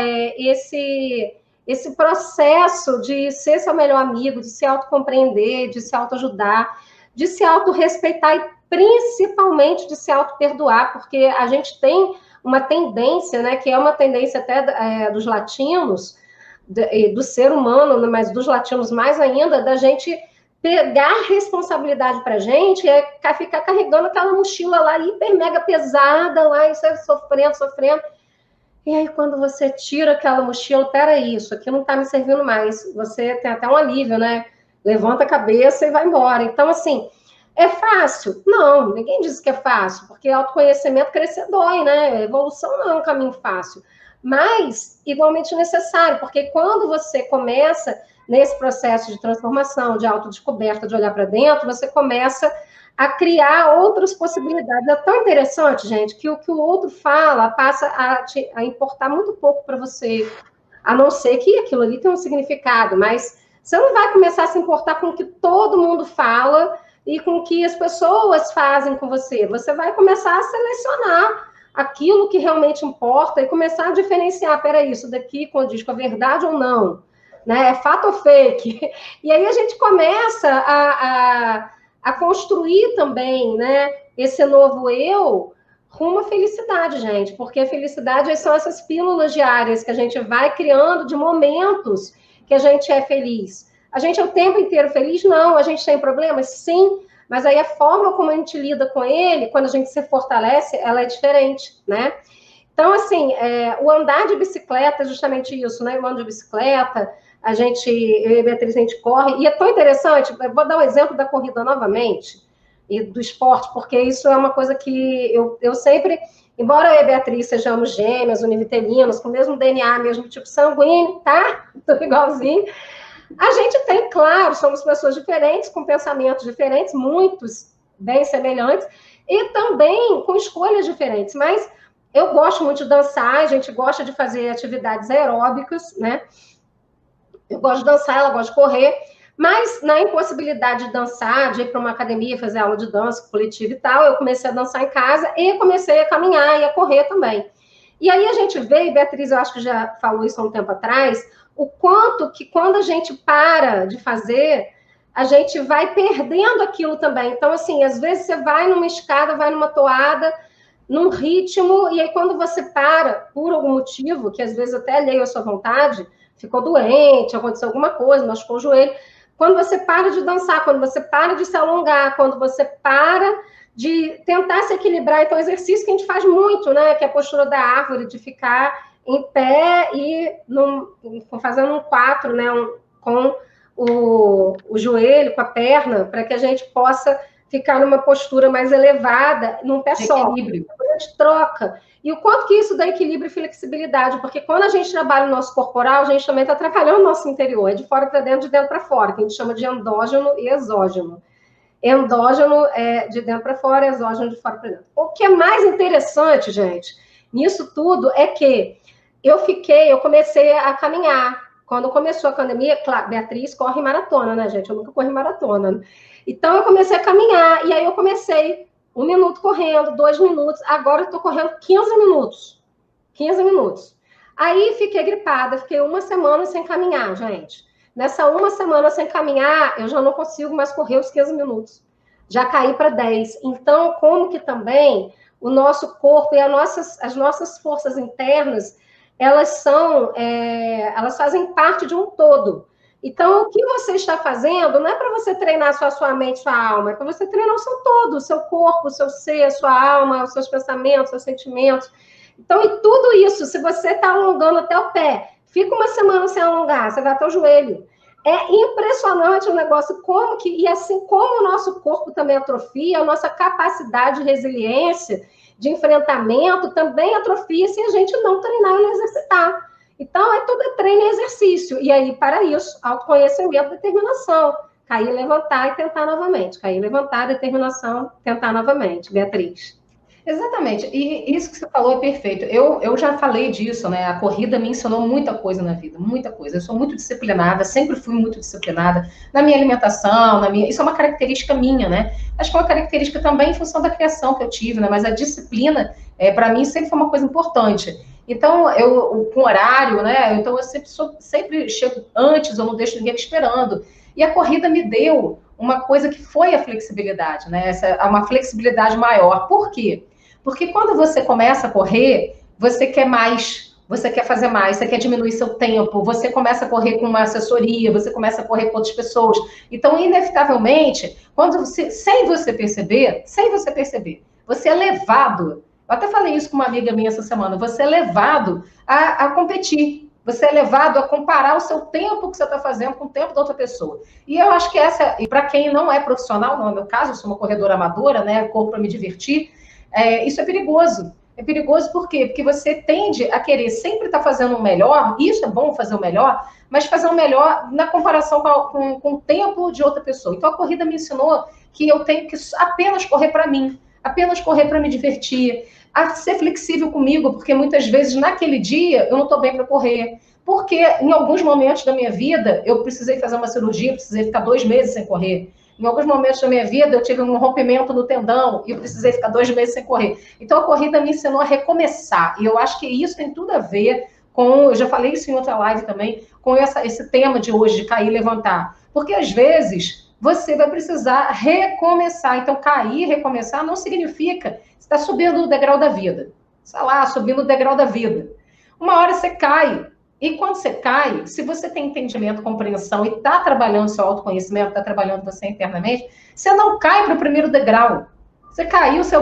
S2: esse processo de ser seu melhor amigo, de se autocompreender, de se autoajudar, de se autorrespeitar e principalmente de se autoperdoar, porque a gente tem uma tendência, né, que é uma tendência até dos latinos, do ser humano, mas dos latinos mais ainda, da gente pegar responsabilidade para a gente, ficar carregando aquela mochila lá hiper mega pesada, lá, e você sofrendo. E aí, quando você tira aquela mochila, peraí, isso aqui não está me servindo mais. Você tem até um alívio, né? Levanta a cabeça e vai embora. Então, assim, é fácil? Não, ninguém diz que é fácil, porque autoconhecimento crescer dói, né? Evolução não é um caminho fácil. Mas, igualmente necessário, porque quando você começa nesse processo de transformação, de autodescoberta, de olhar para dentro, você começa a criar outras possibilidades. É tão interessante, gente, que o que o outro fala passa a importar muito pouco para você, a não ser que aquilo ali tenha um significado, mas você não vai começar a se importar com o que todo mundo fala e com o que as pessoas fazem com você. Você vai começar a selecionar aquilo que realmente importa e começar a diferenciar, peraí, isso daqui condiz com a verdade ou não, né? É fato ou fake? E aí a gente começa a construir também, né, esse novo eu rumo à felicidade, gente, porque a felicidade são essas pílulas diárias que a gente vai criando de momentos que a gente é feliz. A gente é o tempo inteiro feliz? Não. A gente tem problemas? Sim. Mas aí a forma como a gente lida com ele, quando a gente se fortalece, ela é diferente, né? Então, assim, o andar de bicicleta é justamente isso, né? Eu ando de bicicleta, eu e a Beatriz, a gente corre, e é tão interessante, vou dar um exemplo da corrida novamente, e do esporte, porque isso é uma coisa que eu sempre, embora eu e a Beatriz sejamos gêmeas, univitelinas, com o mesmo DNA, mesmo tipo sanguíneo, tá? Tudo igualzinho. A gente tem, claro, somos pessoas diferentes, com pensamentos diferentes, muitos bem semelhantes, e também com escolhas diferentes, mas eu gosto muito de dançar, a gente gosta de fazer atividades aeróbicas, né? Eu gosto de dançar, ela gosta de correr, mas na impossibilidade de dançar, de ir para uma academia, fazer aula de dança coletiva e tal, eu comecei a dançar em casa e comecei a caminhar e a correr também. E aí a gente vê, e Beatriz, eu acho que já falou isso há um tempo atrás, o quanto que quando a gente para de fazer, a gente vai perdendo aquilo também. Então, assim, às vezes você vai numa escada, vai numa toada, num ritmo, e aí quando você para, por algum motivo, que às vezes até alheio à sua vontade, ficou doente, aconteceu alguma coisa, machucou o joelho, quando você para de dançar, quando você para de se alongar, quando você para de tentar se equilibrar, então exercício que a gente faz muito, né, que é a postura da árvore, de ficar em pé e fazendo um 4, né, com o joelho, com a perna, para que a gente possa ficar numa postura mais elevada, num pé só.
S1: Equilíbrio.
S2: A gente troca. E o quanto que isso dá equilíbrio e flexibilidade, porque quando a gente trabalha o nosso corporal, a gente também está trabalhando o nosso interior, é de fora para dentro, de dentro para fora, que a gente chama de endógeno e exógeno. Endógeno é de dentro para fora, exógeno de fora para dentro. O que é mais interessante, gente, nisso tudo, é que eu comecei a caminhar. Quando começou a pandemia, claro, Beatriz corre maratona, né, gente? Eu nunca corri maratona. Então, eu comecei a caminhar, e aí eu comecei 1 minuto correndo, 2 minutos, agora eu estou correndo 15 minutos. 15 minutos. Aí, fiquei gripada, fiquei 1 semana sem caminhar, gente. Nessa 1 semana sem caminhar, eu já não consigo mais correr os 15 minutos. Já caí para 10. Então, como que também o nosso corpo e as nossas forças internas, elas fazem parte de um todo. Então, o que você está fazendo não é para você treinar só a sua mente, sua alma, é para você treinar o seu todo, o seu corpo, o seu ser, a sua alma, os seus pensamentos, os seus sentimentos. Então, e tudo isso, se você está alongando até o pé, fica 1 semana sem alongar, você vai até o joelho. É impressionante o negócio, e assim como o nosso corpo também atrofia, a nossa capacidade de resiliência, de enfrentamento, também atrofia se a gente não treinar e não exercitar. Então, tudo treino e exercício. E aí, para isso, autoconhecimento, determinação. Cair, levantar e tentar novamente. Cair, levantar, determinação, tentar novamente. Beatriz.
S1: Exatamente, e isso que você falou é perfeito. Eu já falei disso, né? A corrida me ensinou muita coisa na vida, muita coisa. Eu sou muito disciplinada, sempre fui muito disciplinada na minha alimentação, isso é uma característica minha, né? Acho que é uma característica também em função da criação que eu tive, né? Mas a disciplina, para mim, sempre foi uma coisa importante. Então, com horário, né? Então, eu sempre chego antes, eu não deixo ninguém esperando. E a corrida me deu uma coisa que foi a flexibilidade, né? Uma flexibilidade maior. Por quê? Porque quando você começa a correr, você quer mais você quer fazer mais, você quer diminuir seu tempo, você começa a correr com uma assessoria, você começa a correr com outras pessoas. Então, inevitavelmente, quando você, sem você perceber, você é levado. Eu até falei isso com uma amiga minha essa semana. Você é levado a competir. Você é levado a comparar o seu tempo que você está fazendo com o tempo da outra pessoa. E eu acho que essa, e para quem não é profissional, não é o meu caso, eu sou uma corredora amadora, né? Corro para me divertir. Isso é perigoso. É perigoso por quê? Porque você tende a querer sempre estar fazendo o melhor, e isso é bom fazer o melhor, mas fazer o melhor na comparação com o tempo de outra pessoa. Então a corrida me ensinou que eu tenho que apenas correr para mim, apenas correr para me divertir, a ser flexível comigo, porque muitas vezes naquele dia eu não estou bem para correr. Porque em alguns momentos da minha vida eu precisei fazer uma cirurgia, precisei ficar 2 meses sem correr. Em alguns momentos da minha vida, eu tive um rompimento no tendão e eu precisei ficar 2 meses sem correr. Então, a corrida me ensinou a recomeçar. E eu acho que isso tem tudo a ver com, eu já falei isso em outra live também, com esse tema de hoje, de cair e levantar. Porque, às vezes, você vai precisar recomeçar. Então, cair e recomeçar não significa que você está subindo o degrau da vida. Sei lá, subindo o degrau da vida. Uma hora você cai. E quando você cai, se você tem entendimento, compreensão e está trabalhando seu autoconhecimento, está trabalhando você internamente, você não cai para o primeiro degrau. Você caiu, você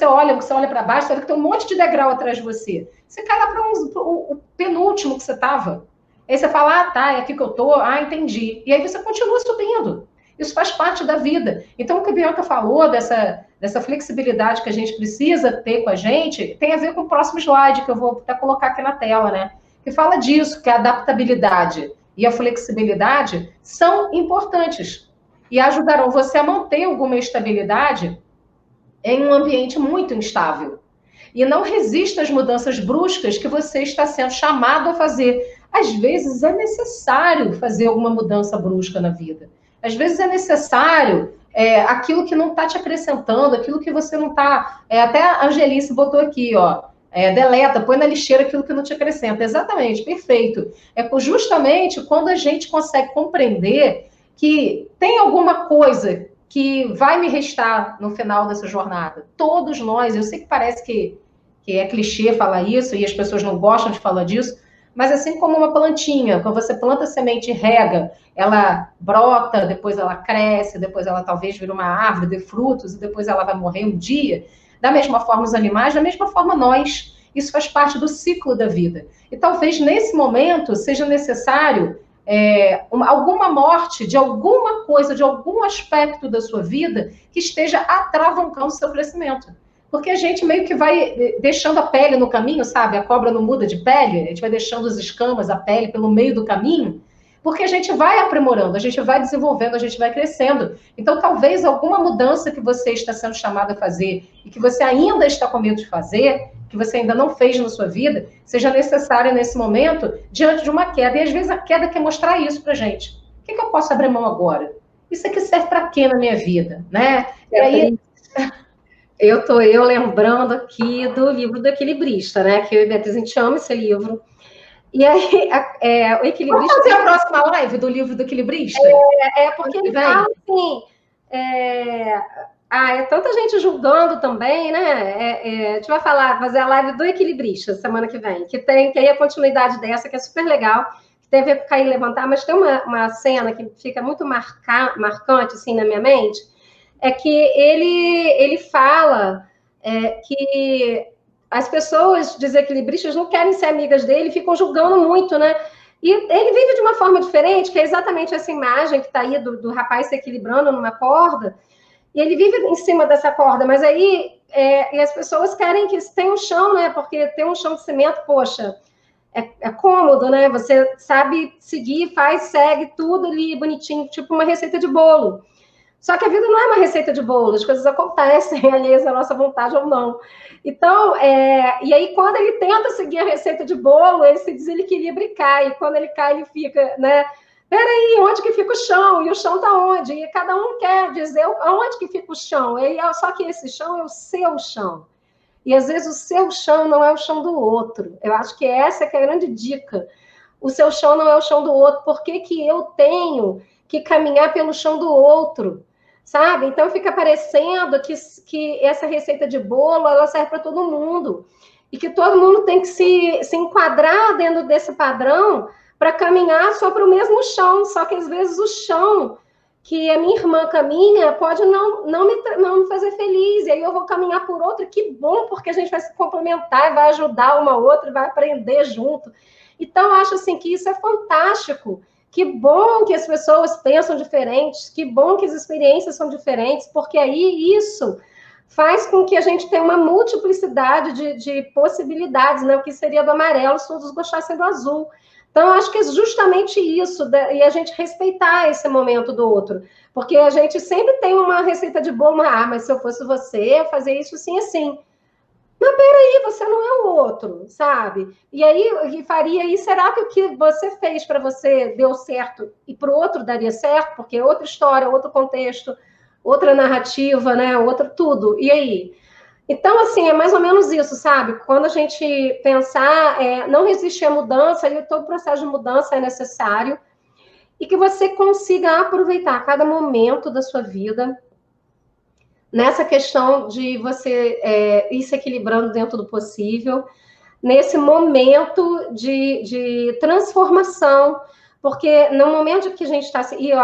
S1: olha para baixo, você olha que tem um monte de degrau atrás de você. Você cai lá para o penúltimo que você estava. Aí você fala, tá, é aqui que eu tô, entendi. E aí você continua subindo. Isso faz parte da vida. Então, o que a Bianca falou dessa flexibilidade que a gente precisa ter com a gente, tem a ver com o próximo slide, que eu vou até colocar aqui na tela, né? Que fala disso, que a adaptabilidade e a flexibilidade são importantes e ajudarão você a manter alguma estabilidade em um ambiente muito instável. E não resista às mudanças bruscas que você está sendo chamado a fazer. Às vezes é necessário fazer alguma mudança brusca na vida. Às vezes é necessário aquilo que não está te acrescentando, aquilo que você não está... até a Angelice botou aqui, ó. Deleta, põe na lixeira aquilo que não te acrescenta. Exatamente, perfeito. É justamente quando a gente consegue compreender que tem alguma coisa que vai me restar no final dessa jornada. Todos nós, eu sei que parece que é clichê falar isso e as pessoas não gostam de falar disso, mas assim como uma plantinha, quando você planta a semente e rega, ela brota, depois ela cresce, depois ela talvez vira uma árvore, dê frutos, e depois ela vai morrer um dia. Da mesma forma os animais, da mesma forma nós. Isso faz parte do ciclo da vida. E talvez nesse momento seja necessário alguma morte de alguma coisa, de algum aspecto da sua vida que esteja atravancando o seu crescimento. Porque a gente meio que vai deixando a pele no caminho, sabe? A cobra não muda de pele, a gente vai deixando as escamas, a pele pelo meio do caminho, porque a gente vai aprimorando, a gente vai desenvolvendo, a gente vai crescendo. Então, talvez alguma mudança que você está sendo chamado a fazer e que você ainda está com medo de fazer, que você ainda não fez na sua vida, seja necessária nesse momento, diante de uma queda. E às vezes a queda quer mostrar isso pra gente. O que eu posso abrir mão agora? Isso aqui serve para quê na minha vida, né? E aí... Eu lembrando aqui do livro do Equilibrista, né? Que eu e Beatriz, a gente ama esse livro. E aí, o Equilibrista... Vamos fazer a próxima live do livro do Equilibrista? Porque ele fala assim... é tanta gente julgando também, né? A gente vai fazer a live do Equilibrista semana que vem, que aí a continuidade dessa, que é super legal, que tem a ver com cair e levantar, mas tem uma cena que fica muito marcante, assim, na minha mente, é que ele fala que as pessoas desequilibristas não querem ser amigas dele, ficam julgando muito, né? E ele vive de uma forma diferente, que é exatamente essa imagem que está aí do rapaz se equilibrando numa corda, e ele vive em cima dessa corda, mas aí e as pessoas querem que tenha um chão, né? Porque ter um chão de cimento, poxa, é cômodo, né? Você sabe seguir, segue tudo ali bonitinho, tipo uma receita de bolo. Só que a vida não é uma receita de bolo, as coisas acontecem alheias à nossa vontade ou não. Então, e aí quando ele tenta seguir a receita de bolo, ele se desequilibra e cai. E quando ele cai, ele fica, né? Peraí, onde que fica o chão? E o chão tá onde? E cada um quer dizer aonde que fica o chão. Só que esse chão é o seu chão. E às vezes o seu chão não é o chão do outro. Eu acho que essa que é a grande dica. O seu chão não é o chão do outro. Por que que eu tenho que caminhar pelo chão do outro? Sabe? Então fica parecendo que essa receita de bolo ela serve para todo mundo.
S2: e que todo mundo tem que se enquadrar dentro desse padrão para caminhar só para o mesmo chão, só que às vezes o chão que a minha irmã caminha pode não me fazer feliz, e aí eu vou caminhar por outro, que bom, porque a gente vai se complementar, vai ajudar uma outra, vai aprender junto. Então, eu acho assim que isso é fantástico. Que bom que as pessoas pensam diferentes, que bom que as experiências são diferentes, porque aí isso faz com que a gente tenha uma multiplicidade de possibilidades, né? O que seria do amarelo se todos gostassem do azul. Então, eu acho que é justamente isso, e a gente respeitar esse momento do outro. Porque a gente sempre tem uma receita de bolo, mas se eu fosse você, eu fazia isso assim, assim. Mas peraí, você não é o outro, sabe? E aí, faria isso, será que o que você fez para você deu certo e para o outro daria certo? Porque é outra história, outro contexto, outra narrativa, né? Outra tudo. E aí? Então, assim, é mais ou menos isso, sabe? Quando a gente pensar, não resistir à mudança, e todo processo de mudança é necessário, e que você consiga aproveitar cada momento da sua vida, nessa questão de você ir se equilibrando dentro do possível, nesse momento de transformação, porque no momento que a gente está, e eu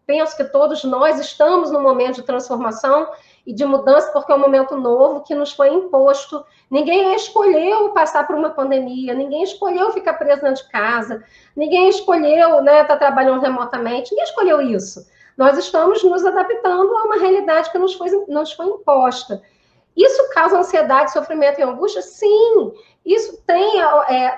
S2: penso que todos nós estamos no momento de transformação e de mudança, porque é um momento novo que nos foi imposto. Ninguém escolheu passar por uma pandemia, ninguém escolheu ficar preso dentro de casa, ninguém escolheu, né, estar trabalhando remotamente, ninguém escolheu isso. Nós estamos nos adaptando a uma realidade que nos foi imposta. Isso causa ansiedade, sofrimento e angústia? Sim. Isso tem...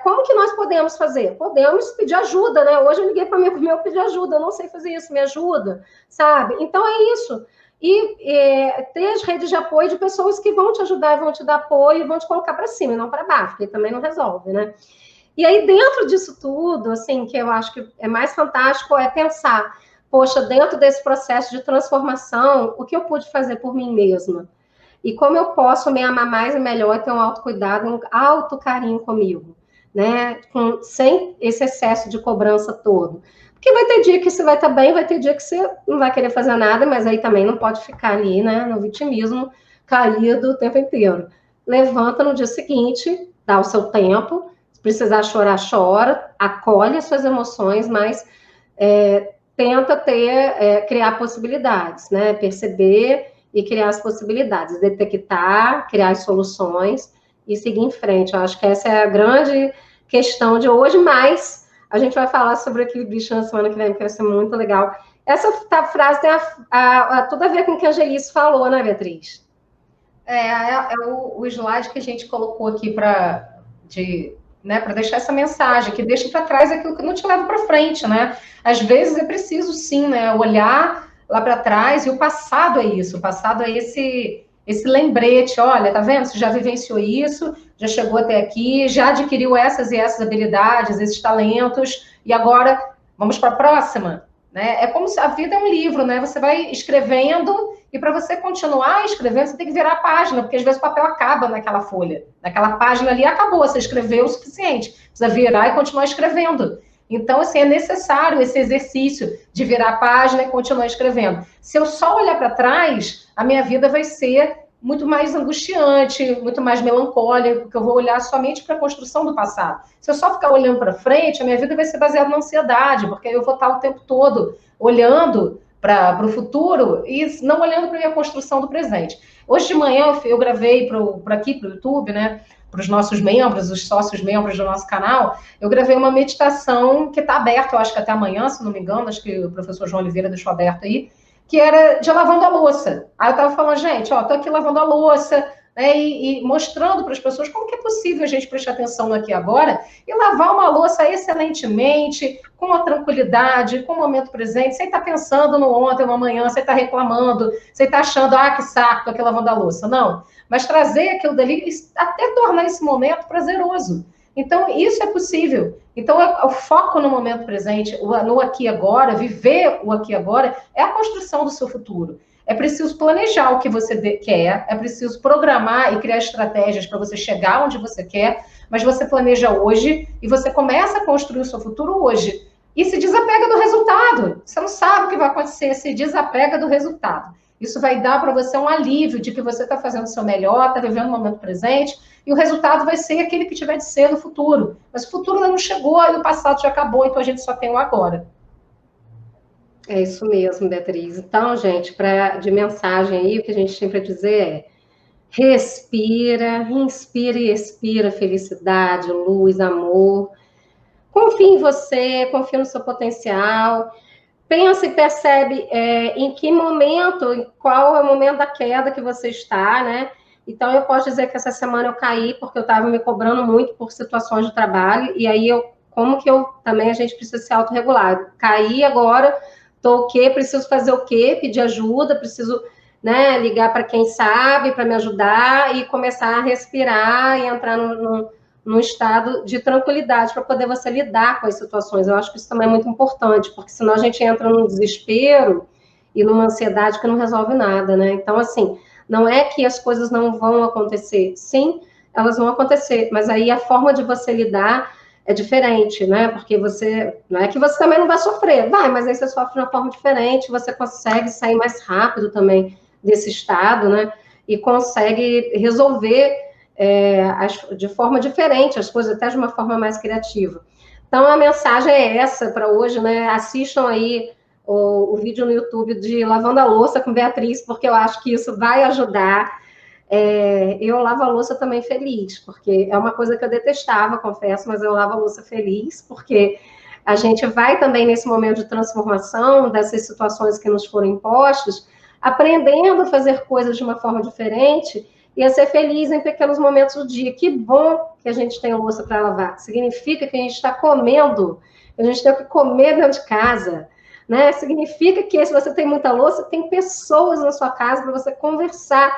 S2: como que nós podemos fazer? Podemos pedir ajuda, né? Hoje eu liguei para o meu pedir ajuda, eu não sei fazer isso, me ajuda, sabe? Então é isso. E ter as redes de apoio de pessoas que vão te ajudar, vão te dar apoio, e vão te colocar para cima, e não para baixo, porque também não resolve, né? E aí, dentro disso tudo, assim, que eu acho que é mais fantástico é pensar, poxa, dentro desse processo de transformação, o que eu pude fazer por mim mesma? E como eu posso me amar mais e melhor, ter um autocuidado, um alto carinho comigo, né? Sem esse excesso de cobrança todo. Porque vai ter dia que você vai estar bem, vai ter dia que você não vai querer fazer nada, mas aí também não pode ficar ali, né, no vitimismo, caído o tempo inteiro. Levanta no dia seguinte, dá o seu tempo, se precisar chorar, chora, acolhe as suas emoções, mas tenta criar possibilidades, né, perceber e criar as possibilidades, detectar, criar as soluções e seguir em frente. Eu acho que essa é a grande questão de hoje, mas a gente vai falar sobre equilíbrio na semana que vem, que vai ser muito legal. Essa frase tem tudo a ver com o que a Angelice falou, né, Beatriz?
S1: O slide que a gente colocou aqui para deixar essa mensagem, que deixa para trás aquilo que não te leva para frente, né? Às vezes é preciso, sim, né, olhar lá para trás, e o passado é isso, o passado é esse lembrete, olha, tá vendo? Você já vivenciou isso, já chegou até aqui, já adquiriu essas e essas habilidades, esses talentos, e agora vamos para a próxima, né? É como se a vida é um livro, né? Você vai escrevendo, e para você continuar escrevendo, você tem que virar a página, porque às vezes o papel acaba naquela folha, naquela página ali acabou, você escreveu o suficiente, precisa virar e continuar escrevendo. Então, assim, é necessário esse exercício de virar a página e continuar escrevendo. Se eu só olhar para trás, a minha vida vai ser muito mais angustiante, muito mais melancólica, porque eu vou olhar somente para a construção do passado. Se eu só ficar olhando para frente, a minha vida vai ser baseada na ansiedade, porque eu vou estar o tempo todo olhando para o futuro e não olhando para a minha construção do presente. Hoje de manhã eu gravei para aqui, para o YouTube, né? Para os nossos membros, os sócios membros do nosso canal, eu gravei uma meditação que está aberta, eu acho que até amanhã, se não me engano, acho que o professor João Oliveira deixou aberto aí, que era de lavando a louça. Aí eu estava falando, gente, ó, tô aqui lavando a louça, né, e mostrando para as pessoas como que é possível a gente prestar atenção no aqui e agora e lavar uma louça excelentemente, com a tranquilidade, com o momento presente, sem estar pensando no ontem ou no amanhã, sem estar reclamando, sem estar achando, que saco, tô aqui lavando a louça. Não, mas trazer aquilo dali, até tornar esse momento prazeroso. Então, isso é possível. Então, o foco no momento presente, no aqui e agora, viver o aqui e agora, é a construção do seu futuro. É preciso planejar o que você quer, é preciso programar e criar estratégias para você chegar onde você quer, mas você planeja hoje e você começa a construir o seu futuro hoje. e se desapega do resultado. Você não sabe o que vai acontecer, se desapega do resultado. Isso vai dar para você um alívio de que você está fazendo o seu melhor, está vivendo o momento presente, e o resultado vai ser aquele que tiver de ser no futuro. Mas o futuro ainda não chegou, e o passado já acabou, então a gente só tem o agora.
S2: É isso mesmo, Beatriz. Então, gente, de mensagem aí, o que a gente tem para dizer é: respira, inspira e expira felicidade, luz, amor. Confie em você, confie no seu potencial. Pensa e percebe em que momento, qual é o momento da queda que você está, né? Então, eu posso dizer que essa semana eu caí porque eu estava me cobrando muito por situações de trabalho, e aí também a gente precisa se autorregular. Caí agora, tô o quê? Preciso fazer o quê? Pedir ajuda, preciso, né, ligar para quem sabe, para me ajudar, e começar a respirar e entrar num estado de tranquilidade para poder você lidar com as situações. Eu acho que isso também é muito importante, porque senão a gente entra num desespero e numa ansiedade que não resolve nada, né? Então, assim, não é que as coisas não vão acontecer. Sim, elas vão acontecer, mas aí a forma de você lidar é diferente, né? Porque não é que você também não vai sofrer, vai, mas aí você sofre de uma forma diferente, você consegue sair mais rápido também desse estado, né? E consegue resolver de forma diferente, as coisas até de uma forma mais criativa. Então, a mensagem é essa para hoje, né? Assistam aí o vídeo no YouTube de Lavando a Louça com Beatriz, porque eu acho que isso vai ajudar. Eu lavo a louça também feliz, porque é uma coisa que eu detestava, confesso, mas eu lavo a louça feliz, porque a gente vai também nesse momento de transformação dessas situações que nos foram impostas, aprendendo a fazer coisas de uma forma diferente e a ser feliz em pequenos momentos do dia. Que bom que a gente tem louça para lavar. Significa que a gente está comendo, a gente tem o que comer dentro de casa, né? Significa que se você tem muita louça, tem pessoas na sua casa para você conversar.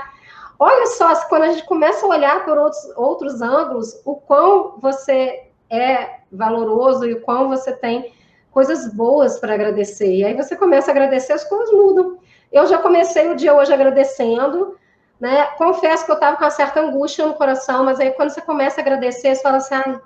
S2: Olha só, quando a gente começa a olhar por outros ângulos, o quão você é valoroso e o quão você tem coisas boas para agradecer. E aí você começa a agradecer, as coisas mudam. Eu já comecei o dia hoje agradecendo, né? Confesso que eu estava com uma certa angústia no coração, mas aí quando você começa a agradecer, você fala assim,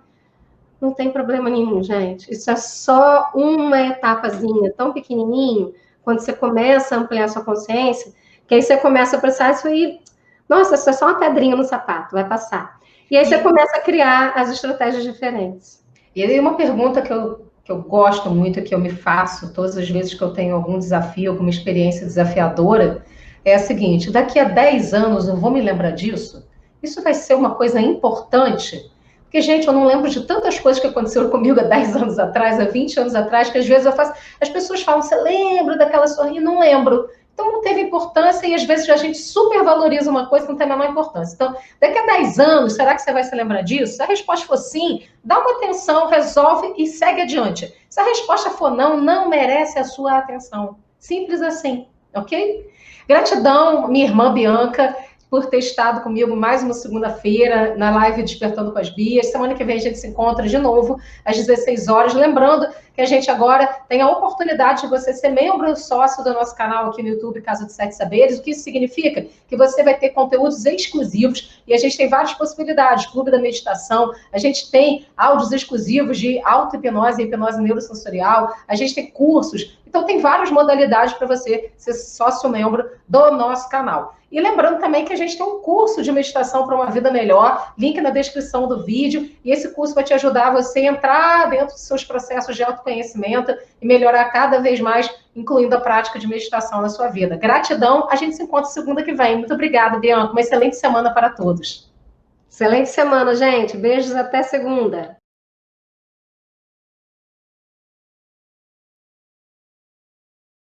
S2: não tem problema nenhum, gente. Isso é só uma etapazinha, tão pequenininho, quando você começa a ampliar a sua consciência, que aí você começa a pensar isso aí, nossa, isso é só uma pedrinha no sapato, vai passar. E aí você começa a criar as estratégias diferentes.
S1: E aí uma pergunta que eu gosto muito, que eu me faço todas as vezes que eu tenho algum desafio, alguma experiência desafiadora, é a seguinte: daqui a 10 anos eu vou me lembrar disso? Isso vai ser uma coisa importante? Porque, gente, eu não lembro de tantas coisas que aconteceram comigo há 10 anos atrás, há 20 anos atrás, que às vezes eu faço... As pessoas falam, você lembra daquela sorrinha? Não lembro. Então, não teve importância, e às vezes a gente supervaloriza uma coisa que não tem a menor importância. Então, daqui a 10 anos, será que você vai se lembrar disso? Se a resposta for sim, dá uma atenção, resolve e segue adiante. Se a resposta for não, não merece a sua atenção. Simples assim, ok? Gratidão, minha irmã Bianca, por ter estado comigo mais uma segunda-feira na live Despertando com as Bias. Semana que vem a gente se encontra de novo às 16 horas. Lembrando que a gente agora tem a oportunidade de você ser membro sócio do nosso canal aqui no YouTube, Casa dos Sete Saberes. O que isso significa? Que você vai ter conteúdos exclusivos e a gente tem várias possibilidades. Clube da Meditação, a gente tem áudios exclusivos de auto-hipnose e hipnose neurosensorial, a gente tem cursos. Então, tem várias modalidades para você ser sócio-membro do nosso canal. E lembrando também que a gente tem um curso de meditação para uma vida melhor, link na descrição do vídeo, e esse curso vai te ajudar a você entrar dentro dos seus processos de autoconhecimento e melhorar cada vez mais, incluindo a prática de meditação na sua vida. Gratidão, a gente se encontra segunda que vem. Muito obrigada, Bianca. Uma excelente semana para todos.
S2: Excelente semana, gente. Beijos, até segunda.